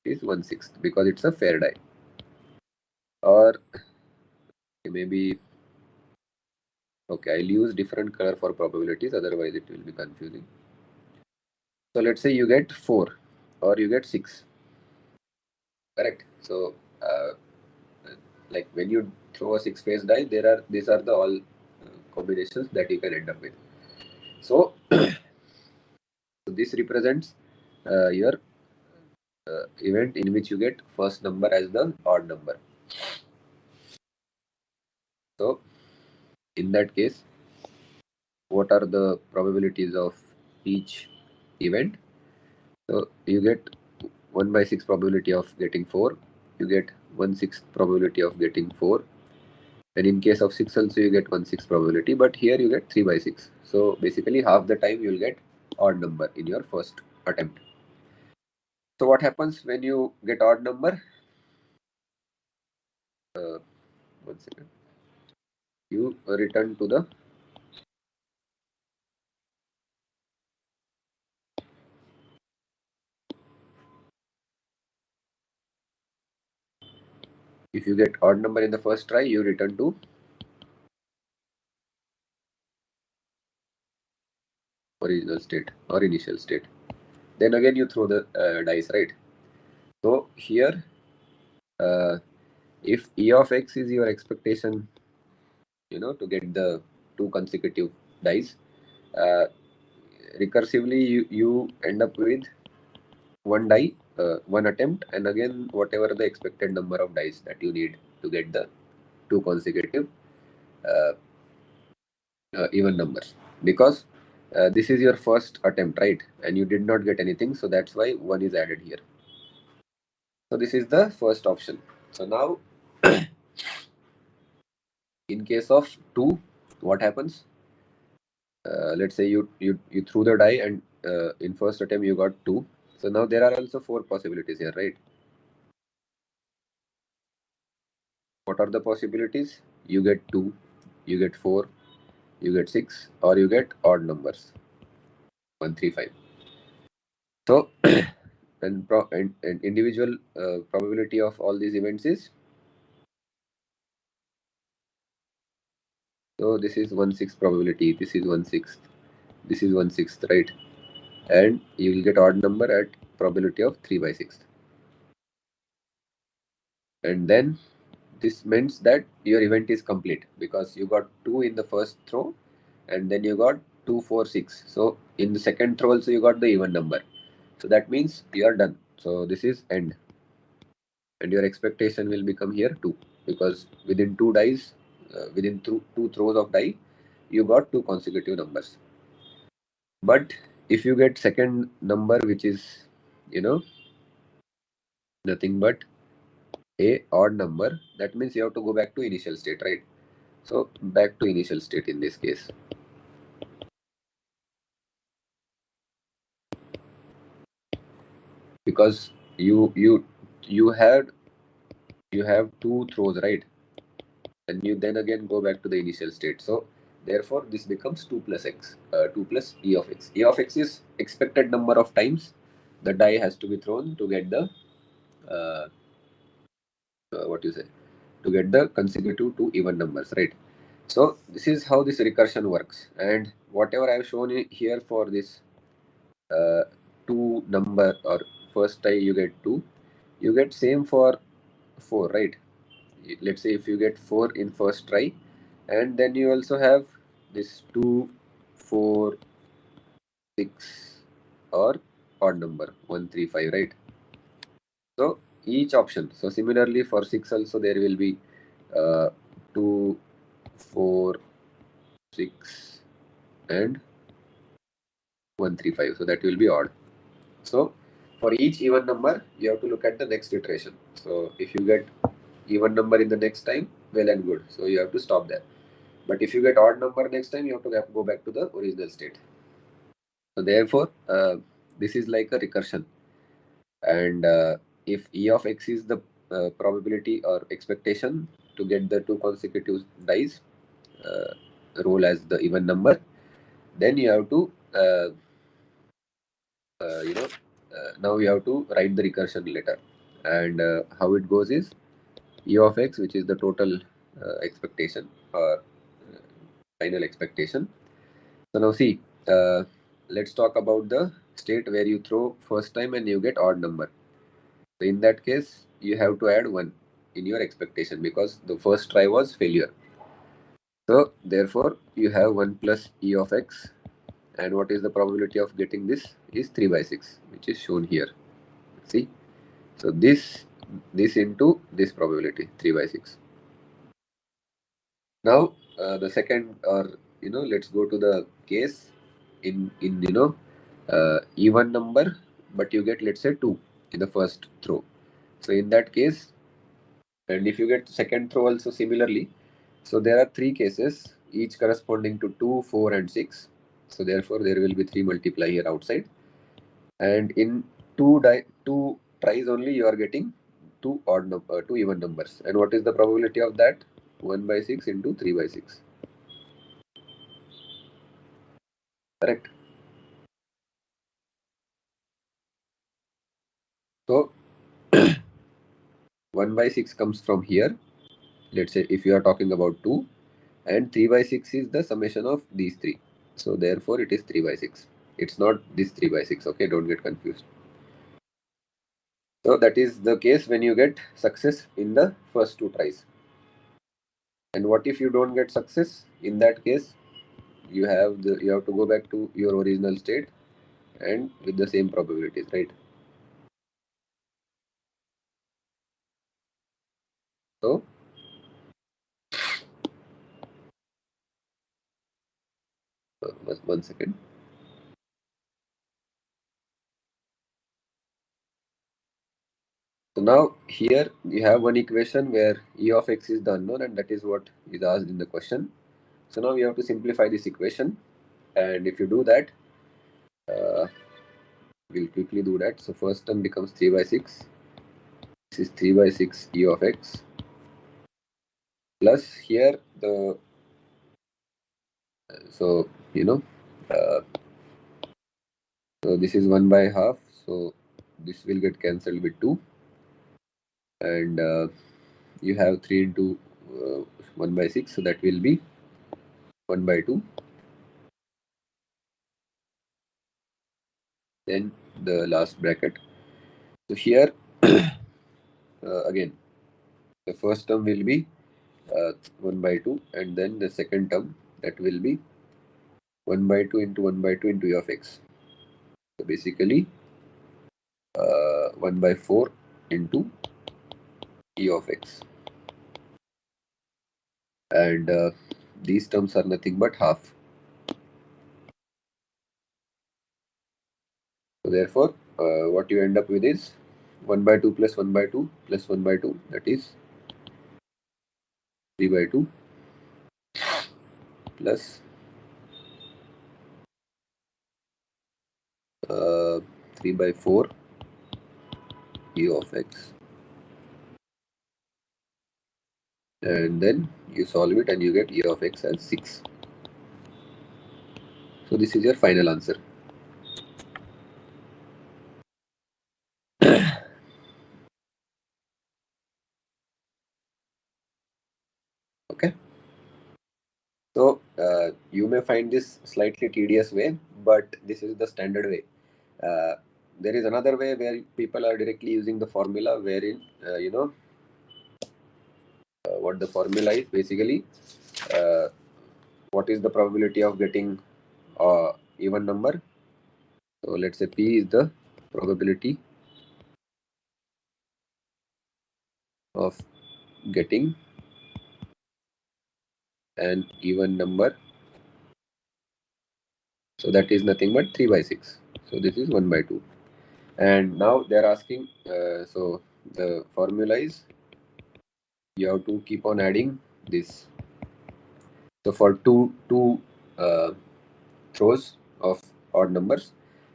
It is 1/6 because it's a fair die. Or maybe, okay, I'll use different color for probabilities, otherwise it will be confusing. So let's say you get 4 or you get 6, correct? So like when you throw a 6 face die, these are the all combinations that you can end up with. So this represents your event in which you get first number as the odd number. So in that case, what are the probabilities of each event? So you get 1 by 6 probability of getting 4, you get 1/6 probability of getting 4, and in case of 6 also you get 1/6 probability, but here you get 3 by 6. So basically half the time you will get odd number in your first attempt. So what happens when you get odd number? Uh, 1 second. You return to the if you get odd number in the first try, you return to original state or initial state. Then again you throw the dice, right? So here, if E of x is your expectation, to get the 2 consecutive dice, uh, recursively you end up with one die, one attempt, and again whatever the expected number of dice that you need to get the 2 consecutive uh, even numbers, because this is your first attempt, right? And you did not get anything, so that's why 1 is added here. So this is the first option. So now in case of 2, what happens? Let's say you threw the die and in first attempt you got 2. So now there are also 4 possibilities here, right? What are the possibilities? You get 2, you get 4, you get 6, or you get odd numbers 1, 3, 5. So and individual probability of all these events is, so this is 1/6 probability, this is 1/6, this is 1/6, right? And you will get odd number at probability of 3 by 6. And then this means that your event is complete because you got 2 in the first throw and then you got 2, 4, 6. So in the second throw also you got the even number. So that means you are done. So this is end. And your expectation will become here 2 because within 2 dice, within two throws of die, you got 2 consecutive numbers. But if you get second number, which is, nothing but a odd number, that means you have to go back to initial state, right? So back to initial state in this case. Because you have 2 throws, right? And you then again go back to the initial state. So therefore this becomes 2 plus x, 2 plus e of x. E of x is expected number of times the die has to be thrown to get the uh, what you say, to get the consecutive 2 even numbers, right? So this is how this recursion works. And whatever I have shown here for this 2 number or first die you get 2, you get same for 4, right? Let's say if you get 4 in first try, and then you also have this 2, 4, 6, or odd number 1, 3, 5, right? So each option, so similarly for 6 also there will be 2, 4, 6, and 1, 3, 5. So that will be odd. So for each even number you have to look at the next iteration. So if you get even number in the next time, well and good, so you have to stop there. But if you get odd number next time, you have to go back to the original state. So therefore, this is like a recursion. And if E of X is the probability or expectation to get the two consecutive dice uh, roll as the even number, then you have to now we have to write the recursion later. And how it goes is E of X, which is the total expectation or final expectation. So now see, let's talk about the state where you throw first time and you get odd number. So in that case, you have to add 1 in your expectation because the first try was failure. So therefore, you have 1 plus E of X, and what is the probability of getting this is 3 by 6, which is shown here. See, so this into this probability 3 by 6. Now the second, or let's go to the case in even number, but you get, let's say, 2 in the first throw. So in that case, and if you get second throw also similarly, so there are 3 cases, each corresponding to 2, 4, and 6. So therefore there will be 3 multiply here outside, and in two tries only you are getting two even numbers. And what is the probability of that? 1 by 6 into 3 by 6. Correct. So 1 by 6 comes from here. Let's say if you are talking about 2, and 3 by 6 is the summation of these 3. So therefore it is 3 by 6. It's not this 3 by 6. Okay, don't get confused. So that is the case when you get success in the first 2 tries. And what if you don't get success? In that case, you have to go back to your original state and with the same probabilities, right? So one second. So now here you have one equation where E of X is the unknown, and that is what is asked in the question. So now we have to simplify this equation, and if you do that, uh, we'll quickly do that. So first term becomes 3 by 6. This is 3 by 6 E of X plus here the so uh, so this is 1 by half, so this will get cancelled with 2, and you have 3 into 1 by 6, so that will be 1 by 2. Then the last bracket. So here again the first term will be 1 by 2, and then the second term, that will be 1 by 2 into 1 by 2 into E of X. So basically 1 by 4 into E of X, and these terms are nothing but half. So therefore what you end up with is 1 by 2 plus 1 by 2 plus 1 by 2, that is 3 by 2 plus 3 by 4 E of X, and then you solve it and you get E of X as 6. So this is your final answer. Okay. So you may find this slightly tedious way, but this is the standard way. There is another way where people are directly using the formula, wherein what the formula is basically, uh, what is the probability of getting even number. So let's say P is the probability of getting an even number. So that is nothing but 3 by 6. So this is 1 by 2. And now they're asking, so the formula is, you have to keep on adding this. So for two throws of odd numbers,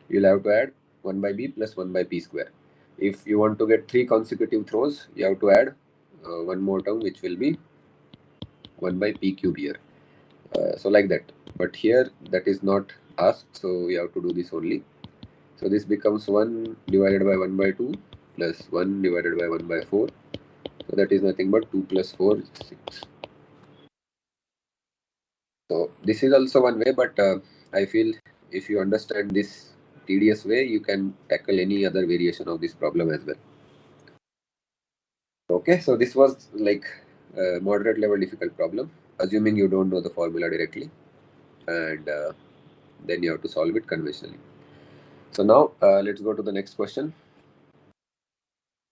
you'll have to add 1 by b plus 1 by p square. If you want to get 3 consecutive throws, you have to add one more term, which will be 1 by p cube here. So like that. But here that is not asked, so we have to do this only. So this becomes 1 divided by 1 by 2 plus 1 divided by 1 by 4. So that is nothing but 2 plus 4 is 6. So this is also one way, but I feel if you understand this tedious way, you can tackle any other variation of this problem as well. Okay, so this was like a moderate level difficult problem, assuming you don't know the formula directly, and then you have to solve it conventionally. So now let's go to the next question.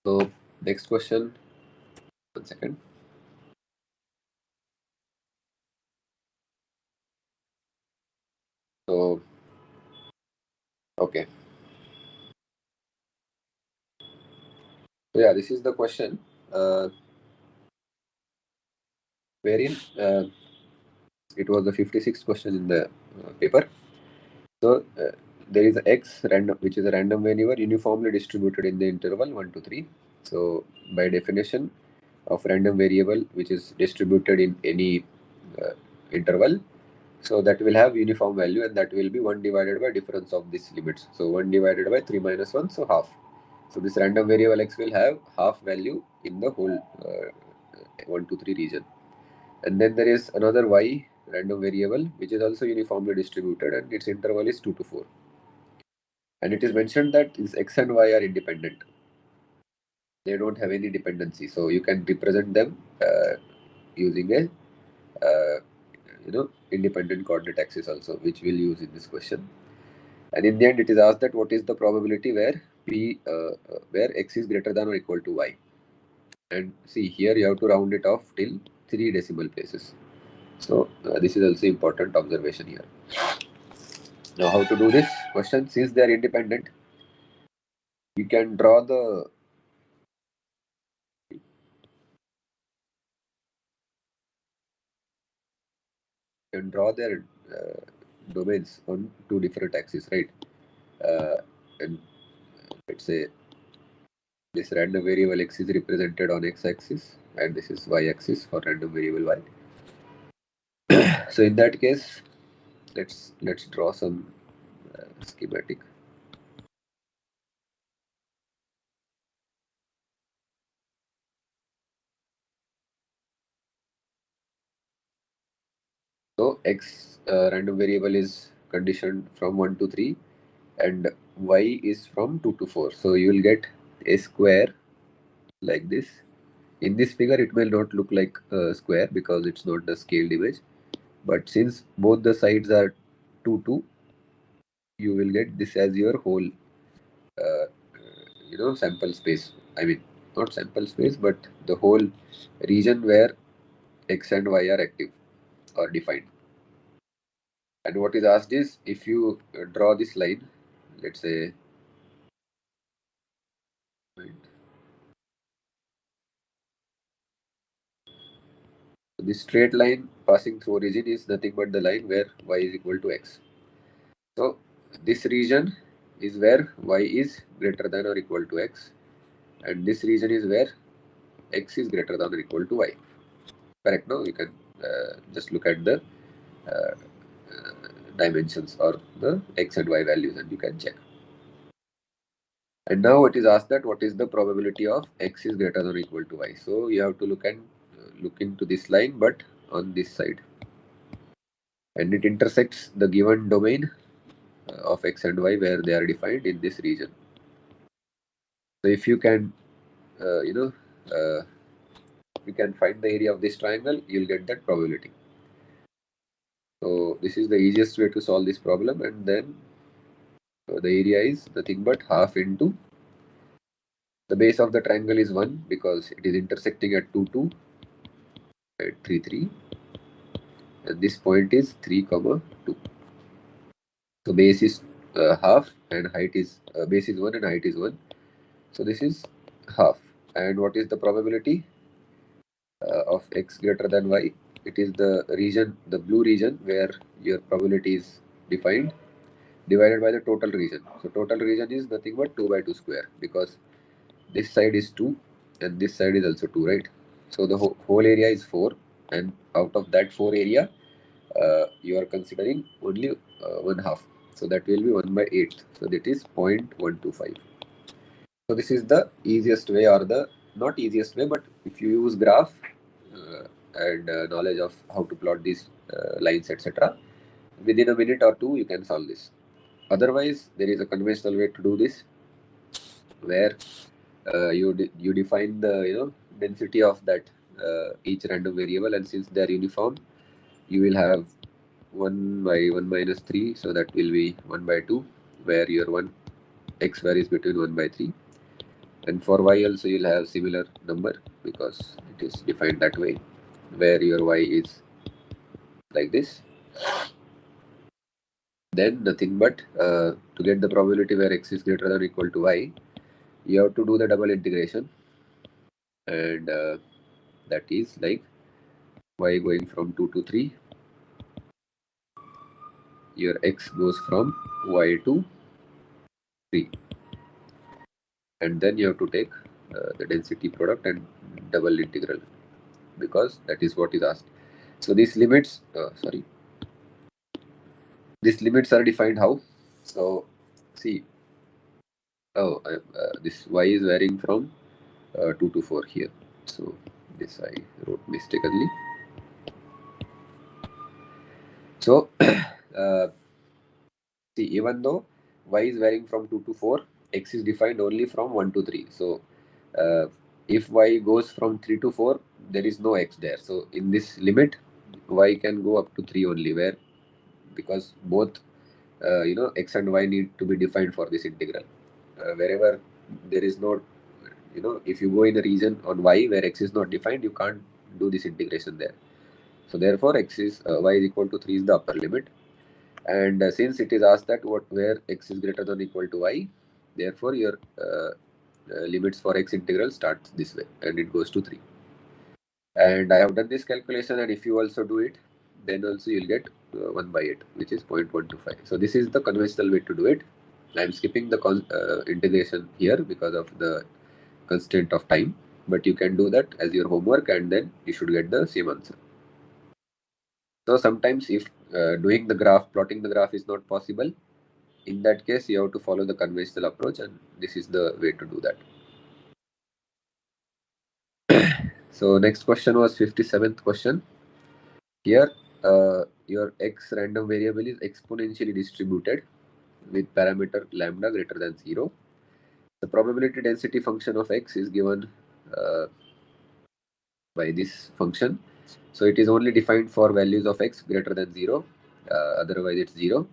So next question, 1 second. So okay, so yeah, this is the question wherein it was the 56th question in the paper. So there is x random, which is a random variable uniformly distributed in the interval 1 to 3. So by definition of random variable which is distributed in any interval, so that will have uniform value, and that will be 1 divided by difference of these limits. So 1 divided by 3 minus 1, so half. So this random variable x will have half value in the whole 1 to 3 region. And then there is another y random variable which is also uniformly distributed, and its interval is 2 to 4. And it is mentioned that is x and y are independent. They don't have any dependency. So you can represent them using a independent coordinate axis also, which we'll use in this question. And in the end, it is asked that what is the probability where where x is greater than or equal to y. And see, here you have to round it off till 3 decimal places. So this is also important observation here. Now, how to do this question? Since they are independent, you can draw their domains on 2 different axes, right? And let's say this random variable x is represented on x-axis, and this is y-axis for random variable y. So in that case, let's draw some schematic. So x random variable is conditioned from 1 to 3, and y is from 2 to 4. So you will get a square like this. In this figure, it will not look like a square because it's not the scaled image. But since both the sides are 2, 2, you will get this as your whole, sample space. I mean, not sample space, but the whole region where x and y are active or defined. And what is asked is, if you draw this line, let's say, this straight line passing through origin is nothing but the line where y is equal to x. So this region is where y is greater than or equal to x, and this region is where x is greater than or equal to y. Correct? Now you can just look at the uh, dimensions or the x and y values, and you can check. And now it is asked that what is the probability of x is greater than or equal to y. So you have to look into this line, but on this side, and it intersects the given domain of x and y where they are defined in this region. So if you can, uh, you know, uh, you can find the area of this triangle, you'll get that probability. So this is the easiest way to solve this problem, and then the area is nothing but half into the base of the triangle is 1 because it is intersecting at 2, 2, at 3, 3, and this point is 3, 2. So base is half, and height is base is 1 and height is 1. So this is half. And what is the probability of x greater than y? It is the region, the blue region, where your probability is defined. divided by the total region. So total region is nothing but 2 by 2 square, because this side is 2 and this side is also 2, right? So the whole area is 4, and out of that 4 area, you are considering only 1/2. So that will be 1 by 8. So that is 0.125. So this is the easiest way, or the not easiest way, but if you use graph and knowledge of how to plot these lines, etc., within a minute or two you can solve this. Otherwise, there is a conventional way to do this, where you define the density of that each random variable, and since they are uniform, you will have 1 by 1 minus 3, so that will be 1 by 2, where your 1 x varies between 1 by 3, and for y also you'll have similar number, because it is defined that way, where your y is like this. Then nothing but to get the probability where x is greater than or equal to y, you have to do the double integration, and that is like y going from 2 to 3, your x goes from y to 3, and then you have to take the density product and double integral, because that is what is asked. So these limits, these limits are defined how? So see, this y is varying from 2 to 4 here. So this I wrote mistakenly. So see, even though y is varying from 2 to 4, x is defined only from 1 to 3. So if y goes from 3 to 4, there is no x there. So in this limit, y can go up to 3 only, where because both x and y need to be defined for this integral. Wherever there is no, if you go in a region on y where x is not defined, you can't do this integration there. So therefore, y is equal to 3 is the upper limit. And since it is asked that where x is greater than or equal to y, therefore your limits for x integral starts this way, and it goes to 3. And I have done this calculation, and if you also do it, then also you'll get 1 by 8, which is 0.125. So this is the conventional way to do it. I'm skipping the integration here because of the constraint of time, but you can do that as your homework, and then you should get the same answer. So sometimes if plotting the graph is not possible, in that case you have to follow the conventional approach, and this is the way to do that. So next question was 57th question. Here your x random variable is exponentially distributed with parameter lambda greater than 0. The probability density function of x is given by this function. So it is only defined for values of x greater than 0, otherwise it's 0.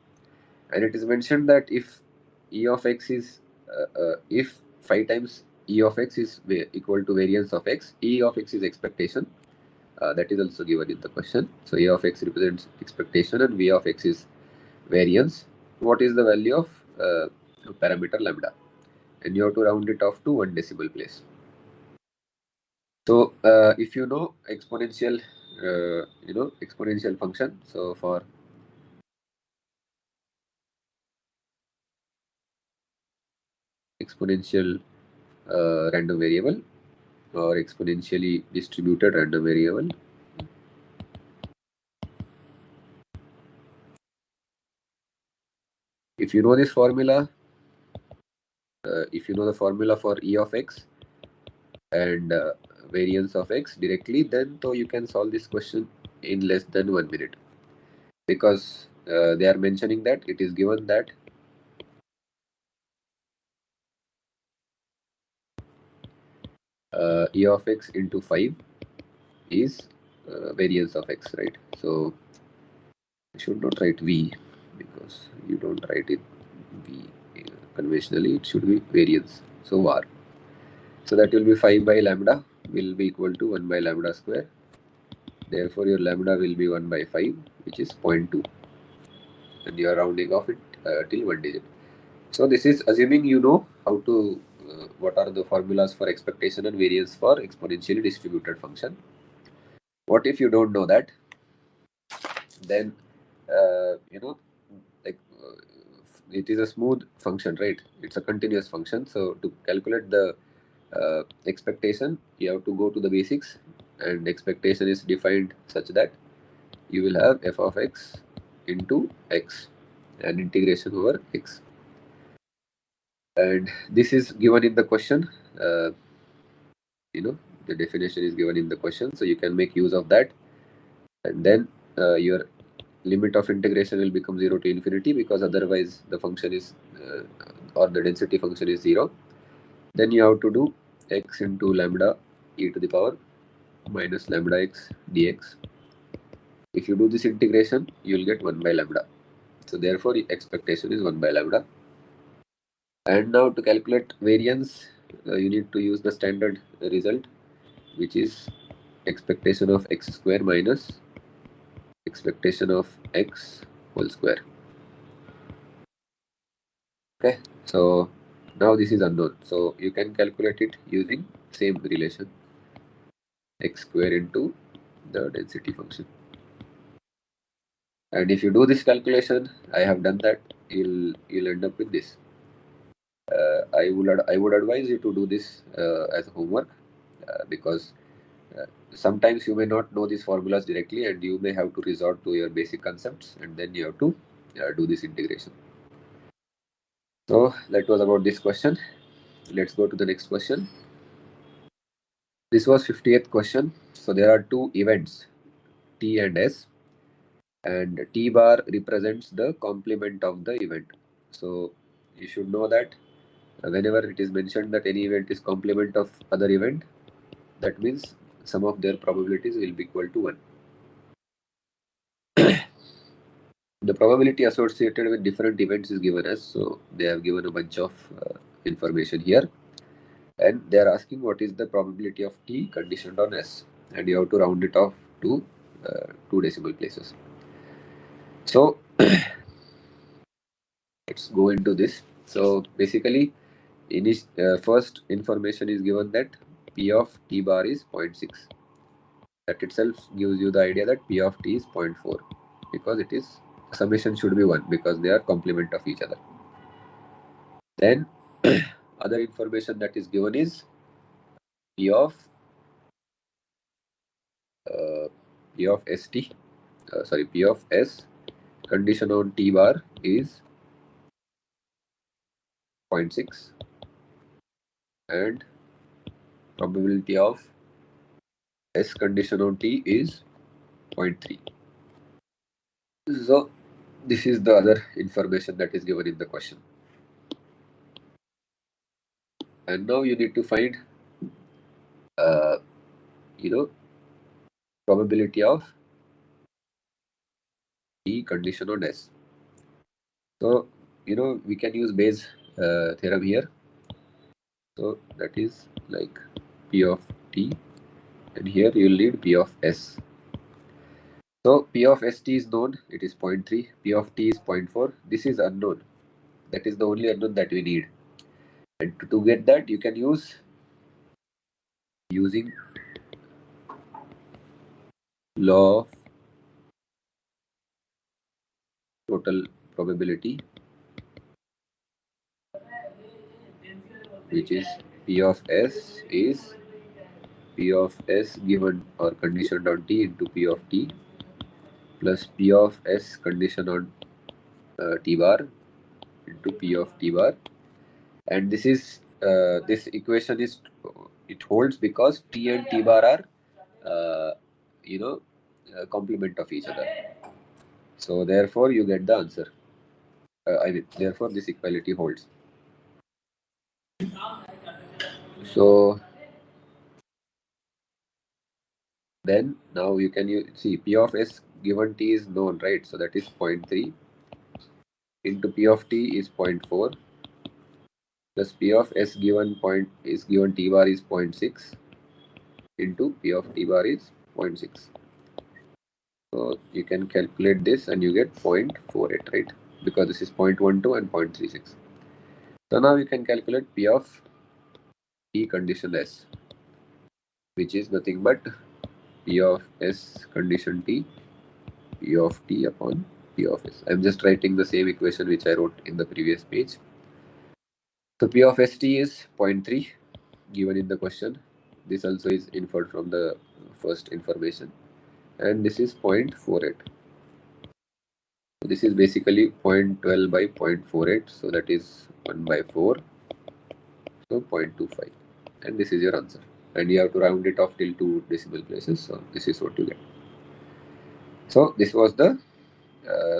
And it is mentioned that if e of x is if 5 times e of x is equal to variance of x, e of x is expectation. That is also given in the question. So a of x represents expectation and v of x is variance. What is the value of parameter lambda? And you have to round it off to 1 decimal place. So if you know exponential, exponential function. So for exponential random variable or exponentially distributed random variable, if you know this formula, if you know the formula for e of x and variance of x directly, then so you can solve this question in less than 1 minute, because they are mentioning that it is given that e of x into 5 is variance of x, right? So I should not write v, because you don't write it v conventionally. It should be variance. So var. So that will be 5 by lambda will be equal to 1 by lambda square. Therefore, your lambda will be 1 by 5, which is 0.2. And you are rounding off it till 1 digit. So this is assuming you know how to, what are the formulas for expectation and variance for exponentially distributed function. What if you don't know that? Then, like it is a smooth function, right? It's a continuous function. So to calculate the expectation, you have to go to the basics, and expectation is defined such that you will have f of x into x and integration over x. And this is given in the question. Uh, the definition is given in the question, so you can make use of that. And then your limit of integration will become 0 to infinity, because otherwise the function is or the density function is 0. Then you have to do x into lambda e to the power minus lambda x dx. If you do this integration, you will get 1 by lambda. So therefore expectation is 1 by lambda. And now to calculate variance, you need to use the standard result, which is expectation of x square minus expectation of x whole square. Okay, so now this is unknown, so you can calculate it using same relation, x square into the density function. And if you do this calculation, I have done that, you'll end up with this. I would advise you to do this as homework, because sometimes you may not know these formulas directly, and you may have to resort to your basic concepts, and then you have to do this integration. So that was about this question. Let's go to the next question. This was 50th question. So there are two events, T and S, and T bar represents the complement of the event. So you should know that whenever it is mentioned that any event is complement of other event, that means sum of their probabilities will be equal to 1. The probability associated with different events is given as, so they have given a bunch of information here, and they are asking what is the probability of T conditioned on S, and you have to round it off to 2 decimal places. So let's go into this. So basically, first information is given that P of T bar is 0.6. That itself gives you the idea that P of T is 0.4, because it is summation should be 1, because they are complement of each other. Then other information that is given is P of ST, P of S condition on T bar is 0.6, and probability of S condition on T is 0.3. So this is the other information that is given in the question. And now you need to find probability of T condition on S. So we can use Bayes theorem here. So that is like P of T, and here you will need P of S. So P of ST is known, it is 0.3. P of T is 0.4. This is unknown. That is the only unknown that we need. And to get that, you can using law of total probability, which is P of S is P of S given or conditioned on T into P of T plus P of S condition on T bar into P of T bar. And this equation it holds because T and T bar are complement of each other. So therefore you get the answer. Therefore this equality holds. So then now you can see P of S given T is known, right? So that is 0.3 into P of T is 0.4 plus P of S given T bar is 0.6 into P of T bar is 0.6. So you can calculate this and you get 0.48, right? Because this is 0.12 and 0.36. So now you can calculate P of T condition S, which is nothing but P of S condition T, P of T upon P of S. I'm just writing the same equation which I wrote in the previous page. So P of ST is 0.3 given in the question. This also is inferred from the first information. And this is 0.48. So this is basically 0.12 by 0.48. So that is 1 by 4. So 0.25. And this is your answer. And you have to round it off till 2 decimal places. So this is what you get. So this was the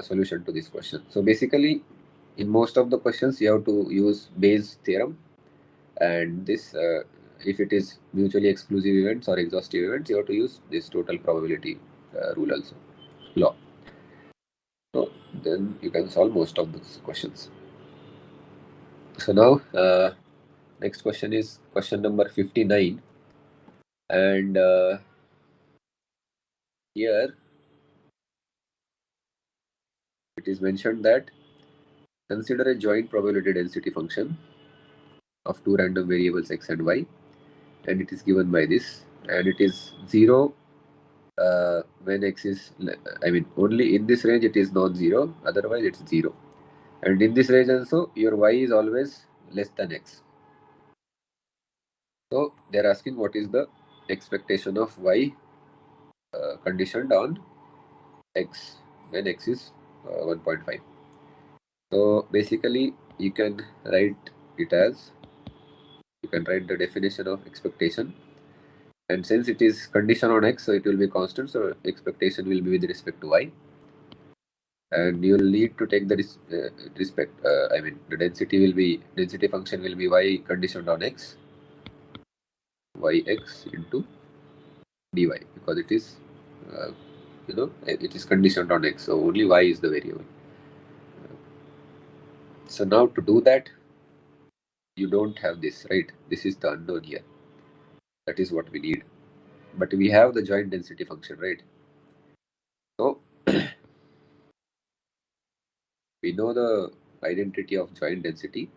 solution to this question. So basically, in most of the questions, you have to use Bayes' theorem, and this, if it is mutually exclusive events or exhaustive events, you have to use this total probability rule also, law. So then you can solve most of these questions. So now, next question is question number 59, and here it is mentioned that consider a joint probability density function of two random variables x and y, and it is given by this, and it is 0 when x is, I mean, only in this range it is non-zero, otherwise it's 0. And in this range also, your y is always less than x. So they're asking what is the expectation of y conditioned on x when x is 1.5. So basically, you can write it as, you can write the definition of expectation. And since it is condition on x, so it will be constant, so expectation will be with respect to y. And you will need to take the I mean, the density function will be y conditioned on x, yx into dy, because it is, it is conditioned on x, so only y is the variable. So now to do that, you don't have this, right? This is the unknown here. That is what we need. But we have the joint density function, right? So we know the identity of joint density,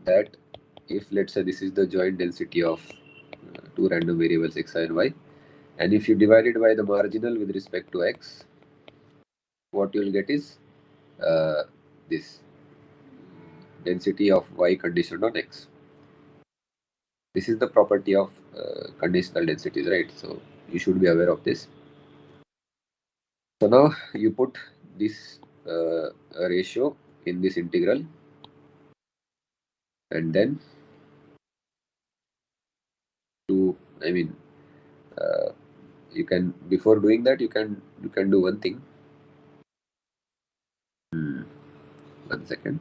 that if let's say this is the joint density of two random variables x and y, and if you divide it by the marginal with respect to x, what you will get is this density of y conditioned on x. This is the property of conditional densities, right? So you should be aware of this. So now you put this ratio in this integral, and then to, I mean, you can, before doing that, you can do one thing. One second.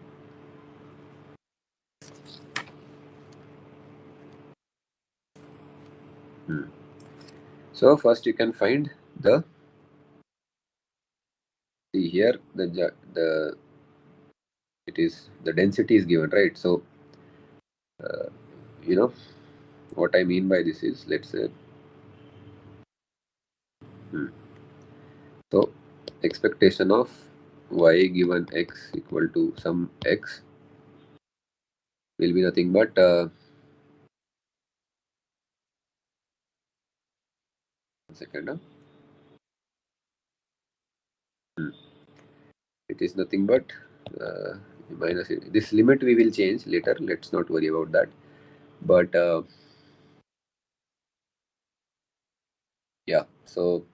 So first you can find the, see here, the it is, the density is given, right? So you know what I mean by this is, let's say, so expectation of y given x equal to some x will be nothing but one second. It is nothing but minus this limit we will change later. Let's not worry about that. But yeah, so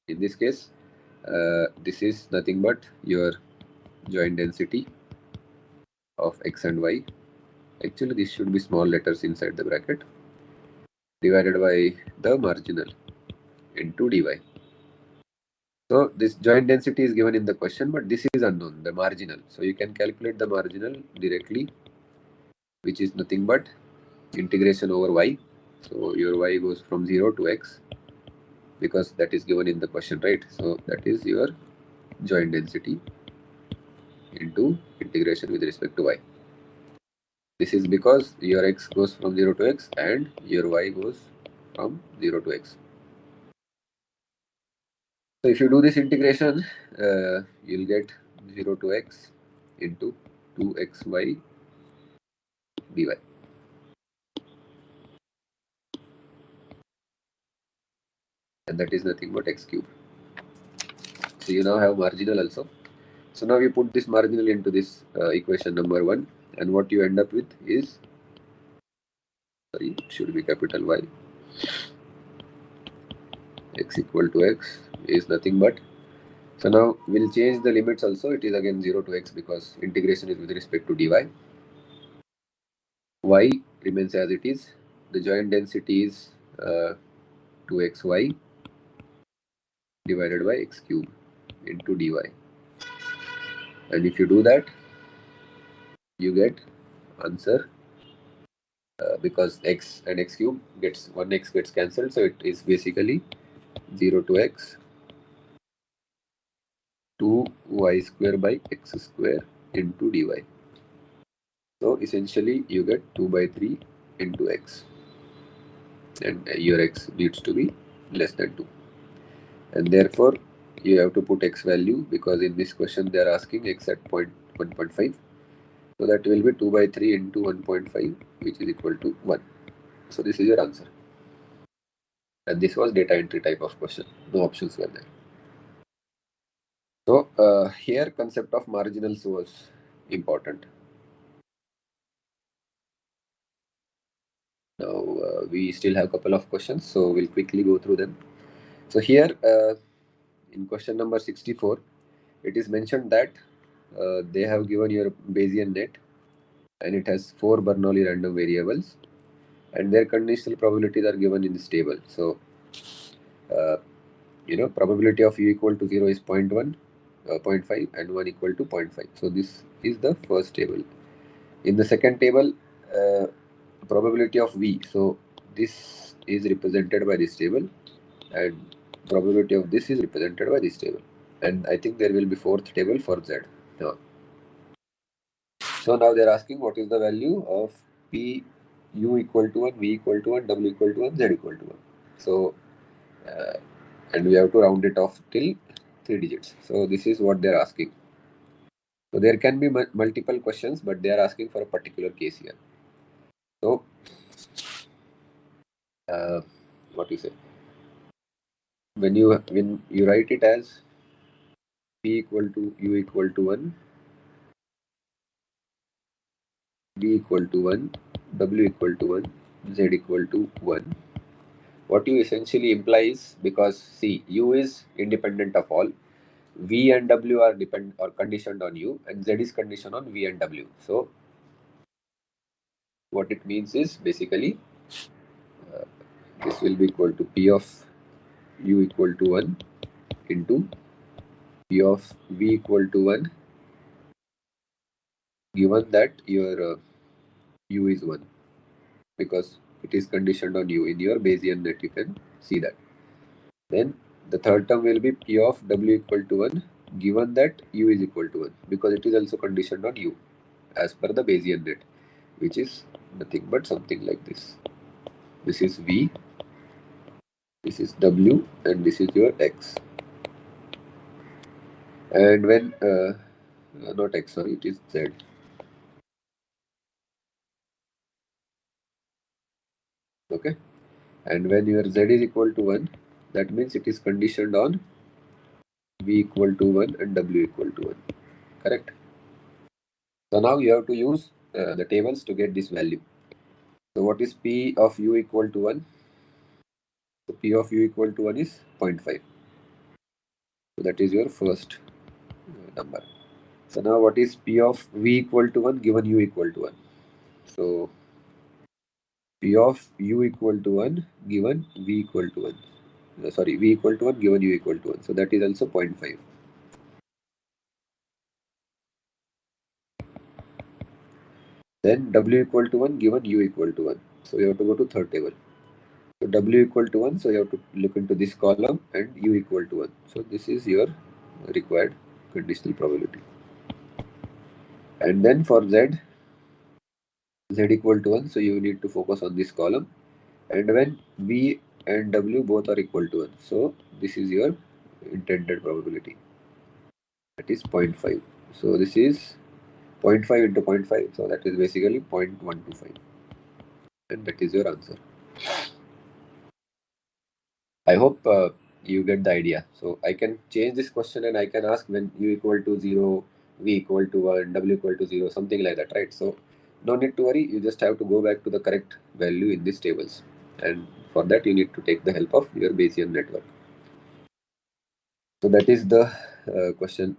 in this case, this is nothing but your joint density of x and y. Actually, this should be small letters inside the bracket, divided by the marginal into dy. So this joint density is given in the question, but this is unknown, the marginal. So you can calculate the marginal directly, which is nothing but integration over y. So your y goes from 0 to x, because that is given in the question, right? So that is your joint density into integration with respect to y. This is because your x goes from 0 to x and your y goes from 0 to x. So if you do this integration, you'll get 0 to x into 2xy dy. And that is nothing but x cube. So you now have marginal also. So now you put this marginal into this equation number 1, and what you end up with is, sorry, it should be capital Y. X equal to x is nothing but, so now we'll change the limits also. It is again 0 to x because integration is with respect to dy. Y remains as it is. The joint density is 2xy divided by x cube into dy. And if you do that, you get answer because x and x cube gets 1x gets cancelled, so it is basically 0 to x 2y square by x square into dy. So essentially you get 2 by 3 into x, and your x needs to be less than 2, and therefore you have to put x value because in this question they are asking x at 1.5. So that will be 2 by 3 into 1.5, which is equal to 1. So this is your answer. And this was data entry type of question. No options were there. So here concept of marginals was important. Now we still have a couple of questions, so we'll quickly go through them. So here in question number 64, it is mentioned that they have given your Bayesian net, and it has 4 Bernoulli random variables, and their conditional probabilities are given in this table. So probability of u equal to 0 is 0.1, 0.5, and 1 equal to 0.5. So this is the first table. In the second table, probability of v. So this is represented by this table, and probability of this is represented by this table. And I think there will be fourth table for z. Now, so now they are asking what is the value of p u equal to 1, v equal to 1, w equal to 1, z equal to 1. So and we have to round it off till 3 digits. So this is what they are asking. So there can be multiple questions, but they are asking for a particular case here. So what you say? When you write it as p equal to u equal to 1, v equal to 1, w equal to 1, z equal to 1. What you essentially implies, because see, u is independent of all, v and w are depend or conditioned on u, and z is conditioned on v and w. So what it means is basically this will be equal to p of u equal to 1 into p of v equal to 1, given that your u is 1, because it is conditioned on u. In your Bayesian net you can see that. Then the third term will be p of w equal to 1, given that u is equal to 1, because it is also conditioned on u as per the Bayesian net, which is nothing but something like this. This is v, this is w, and this is your x. And when not x, sorry, it is z. Okay, and when your z is equal to 1, that means it is conditioned on v equal to 1 and w equal to 1. Correct. So now you have to use the tables to get this value. So what is p of u equal to 1? So p of u equal to 1 is 0.5. So that is your first number. So now what is p of v equal to 1 given u equal to 1? So p of u equal to 1 given v equal to 1. Sorry, v equal to 1 given u equal to 1. So that is also 0.5. Then w equal to 1 given u equal to 1. So you have to go to third table. So w equal to 1, so you have to look into this column, and u equal to 1. So this is your required conditional probability. And then for z equal to 1, so you need to focus on this column. And when v and w both are equal to 1, so this is your intended probability. That is 0.5. So this is 0.5 into 0.5. So that is basically 0.125. And that is your answer. I hope you get the idea. So I can change this question and I can ask when u equal to 0, v equal to 1, w equal to 0, something like that, right? So no need to worry, you just have to go back to the correct value in these tables, and for that you need to take the help of your Bayesian network. So that is the question,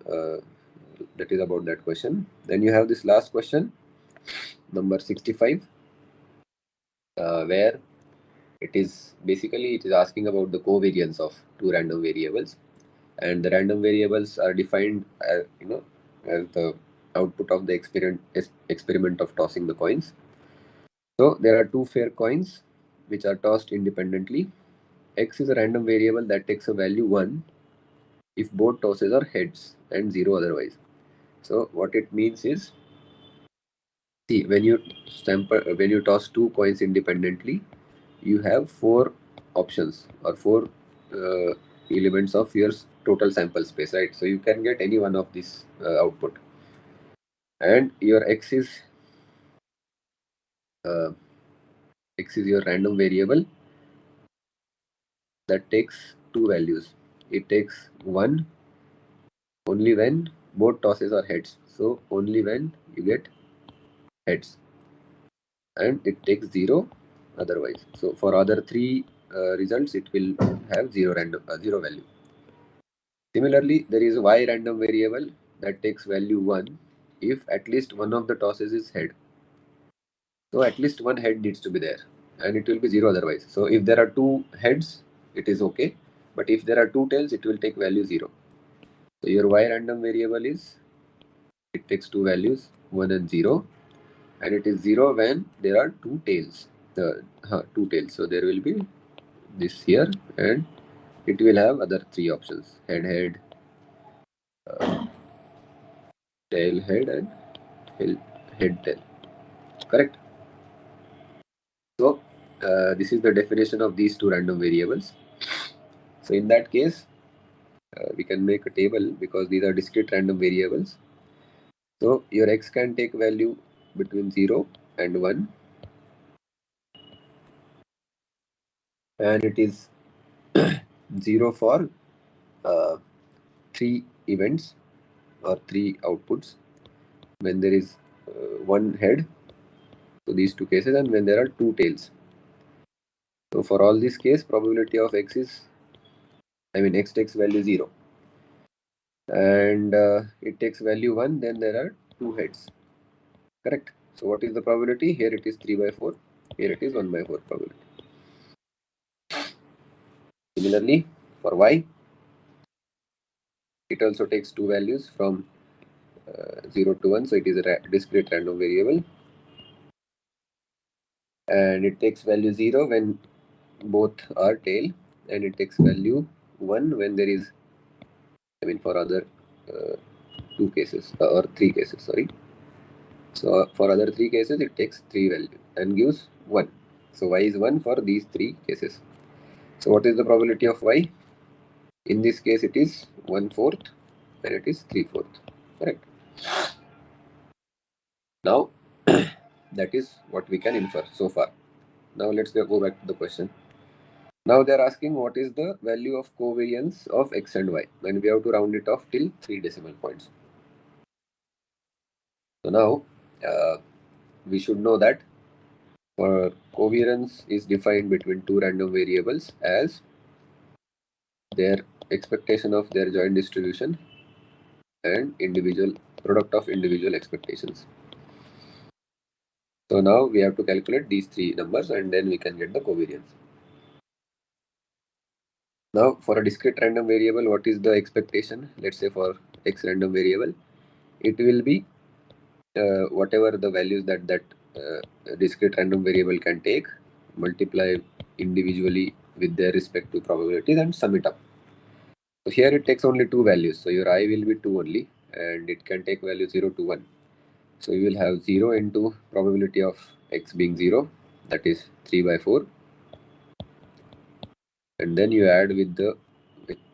that is about that question. Then you have this last question, number 65, where it is asking about the covariance of two random variables, and the random variables are defined as, as the output of the experiment of tossing the coins. So there are two fair coins which are tossed independently. X is a random variable that takes a value 1 if both tosses are heads and 0 otherwise. So what it means is, see, when you toss two coins independently, you have four options or four uh, elements of your total sample space, right? So you can get any one of these output, and your uh, x is your random variable that takes two values. It takes 1 only when both tosses are heads, so only when you get heads, and it takes 0 otherwise. So for other three results, it will have zero value. Similarly, there is y random variable that takes value 1 if at least one of the tosses is head. So at least one head needs to be there, and it will be 0 otherwise. So if there are two heads, it is okay, but if there are two tails, it will take value 0. So your y random variable it takes two values, 1 and 0, and it is 0 when there are two tails. Two tails. So there will be this here, and it will have other three options: head, uh, head, and tail. Correct. So this is the definition of these two random variables. So in that case, we can make a table because these are discrete random variables. So your x can take value between 0 and 1, and it is 0 for uh, three events or three outputs when there is one head, so these two cases, and when there are two tails. So for all this case, probability of x x takes value 0, and it takes value 1, then there are two heads. Correct. So what is the probability? Here it is 3 by 4, here it is 1 by 4 probability. Similarly, for y, it also takes two values from 0 to 1, so it is a discrete random variable, and it takes value 0 when both are tail, and it takes value 1 when there is, for other uh, two cases or three cases, sorry. So for other three cases, it takes three value and gives 1. So y is 1 for these three cases. So what is the probability of y? In this case, it is 1/4, and it is 3/4. Correct. Now, that is what we can infer so far. Now let's go back to the question. Now they are asking what is the value of covariance of x and y, and we have to round it off till 3 decimal points. So now we should know that for covariance is defined between two random variables as their expectation of their joint distribution and individual product of individual expectations. So now we have to calculate these three numbers, and then we can get the covariance. Now for a discrete random variable, what is the expectation? Let's say for x random variable, it will be whatever the values that discrete random variable can take, multiply individually with their respective probabilities and sum it up. So here it takes only two values, so your I will be 2 only, and it can take value 0 to 1. So you will have 0 into probability of x being 0, that is 3 by 4, and then you add with the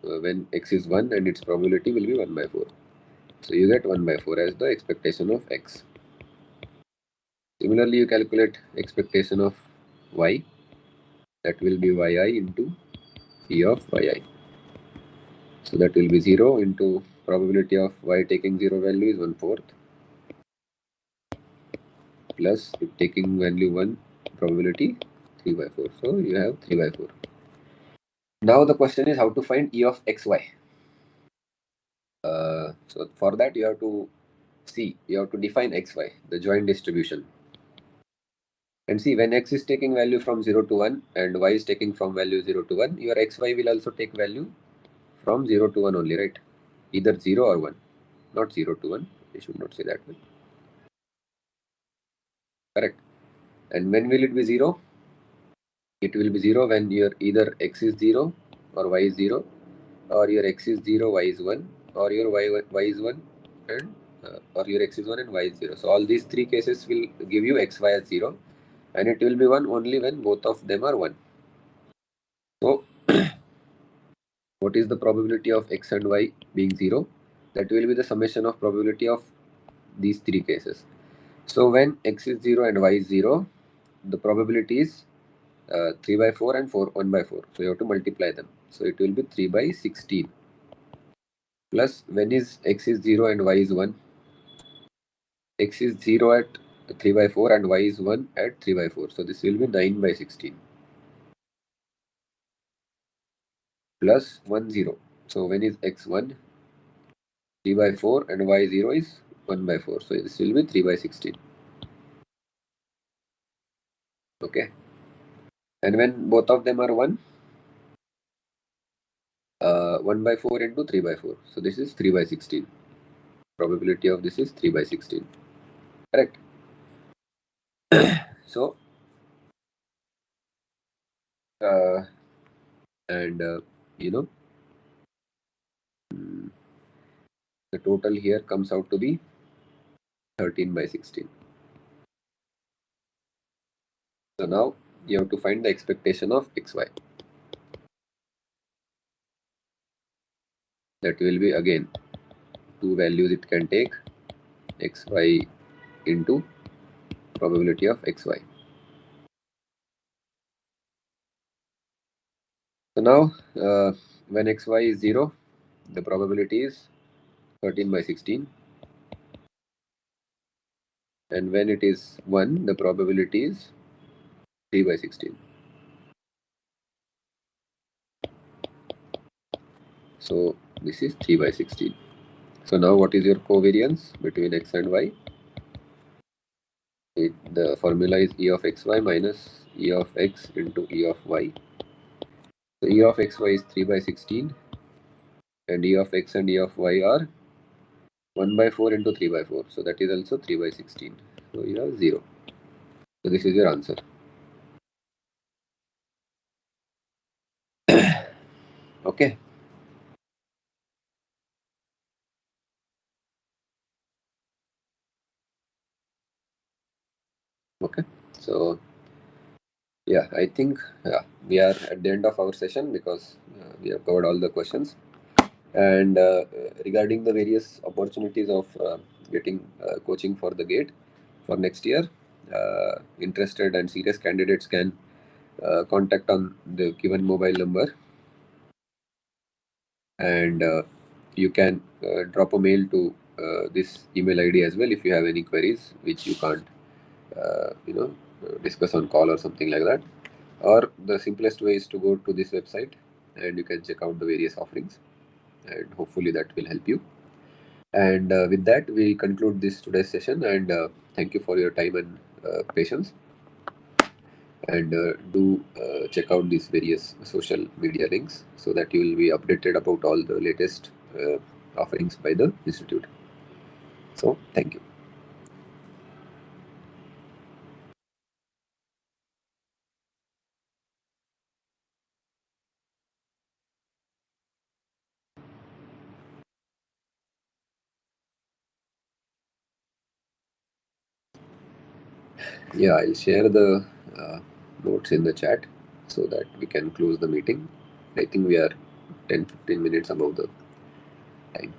when x is 1, and its probability will be 1 by 4. So you get 1 by 4 as the expectation of x. Similarly, you calculate expectation of y, that will be yi into E of yi. So that will be 0 into probability of y taking 0 value is 1/4 plus if taking value 1 probability 3/4. So you have 3/4. Now the question is how to find E of xy. So for that you have to define xy, the joint distribution. And see, when x is taking value from 0 to 1 and y is taking from value 0 to 1, your xy will also take value from 0 to 1 only, right? Either 0 or 1, not 0 to 1. We should not say that way. Correct. And when will it be 0? It will be 0 when your either x is 0 or y is 0, or your x is 0, y is 1, or your y is 1 and or your x is 1 and y is 0. So all these three cases will give you xy as 0, and it will be 1 only when both of them are 1. So what is the probability of x and y being 0? That will be the summation of probability of these three cases. So when x is 0 and y is 0, the probability is 3/4 and 1/4. So you have to multiply them. So it will be 3/16. Plus when is x is 0 and y is 1? X is 0 at 3/4 and y is 1 at 3/4. So this will be 9/16. Plus 1 0. So when is x 1? 3/4 and y 0 is 1/4. So this will be 3/16. Okay. And when both of them are 1, 1/4 into 3/4. So this is 3/16. Probability of this is 3/16. Correct. So, and you know, the total here comes out to be 13/16. So now you have to find the expectation of xy. That will be again two values it can take, xy into probability of xy. So now when xy is 0, the probability is 13/16. And when it is 1, the probability is 3/16. So this is 3/16. So now what is your covariance between x and y? The formula is E of xy minus E of x into E of y. So E of xy is 3/16 and E of x and E of y are 1/4 into 3/4. So that is also 3/16. So you have 0. So this is your answer. Okay. Okay. So yeah, I think we are at the end of our session because we have covered all the questions. And regarding the various opportunities of getting coaching for the GATE for next year, interested and serious candidates can contact on the given mobile number, and you can drop a mail to this email ID as well if you have any queries which you can't discuss on call or something like that. Or the simplest way is to go to this website and you can check out the various offerings, and hopefully that will help you. And with that, we conclude this today's session, and thank you for your time and patience. And do check out these various social media links so that you will be updated about all the latest offerings by the institute. So thank you. Yeah, I'll share the notes in the chat so that we can close the meeting. I think we are 10-15 minutes above the time.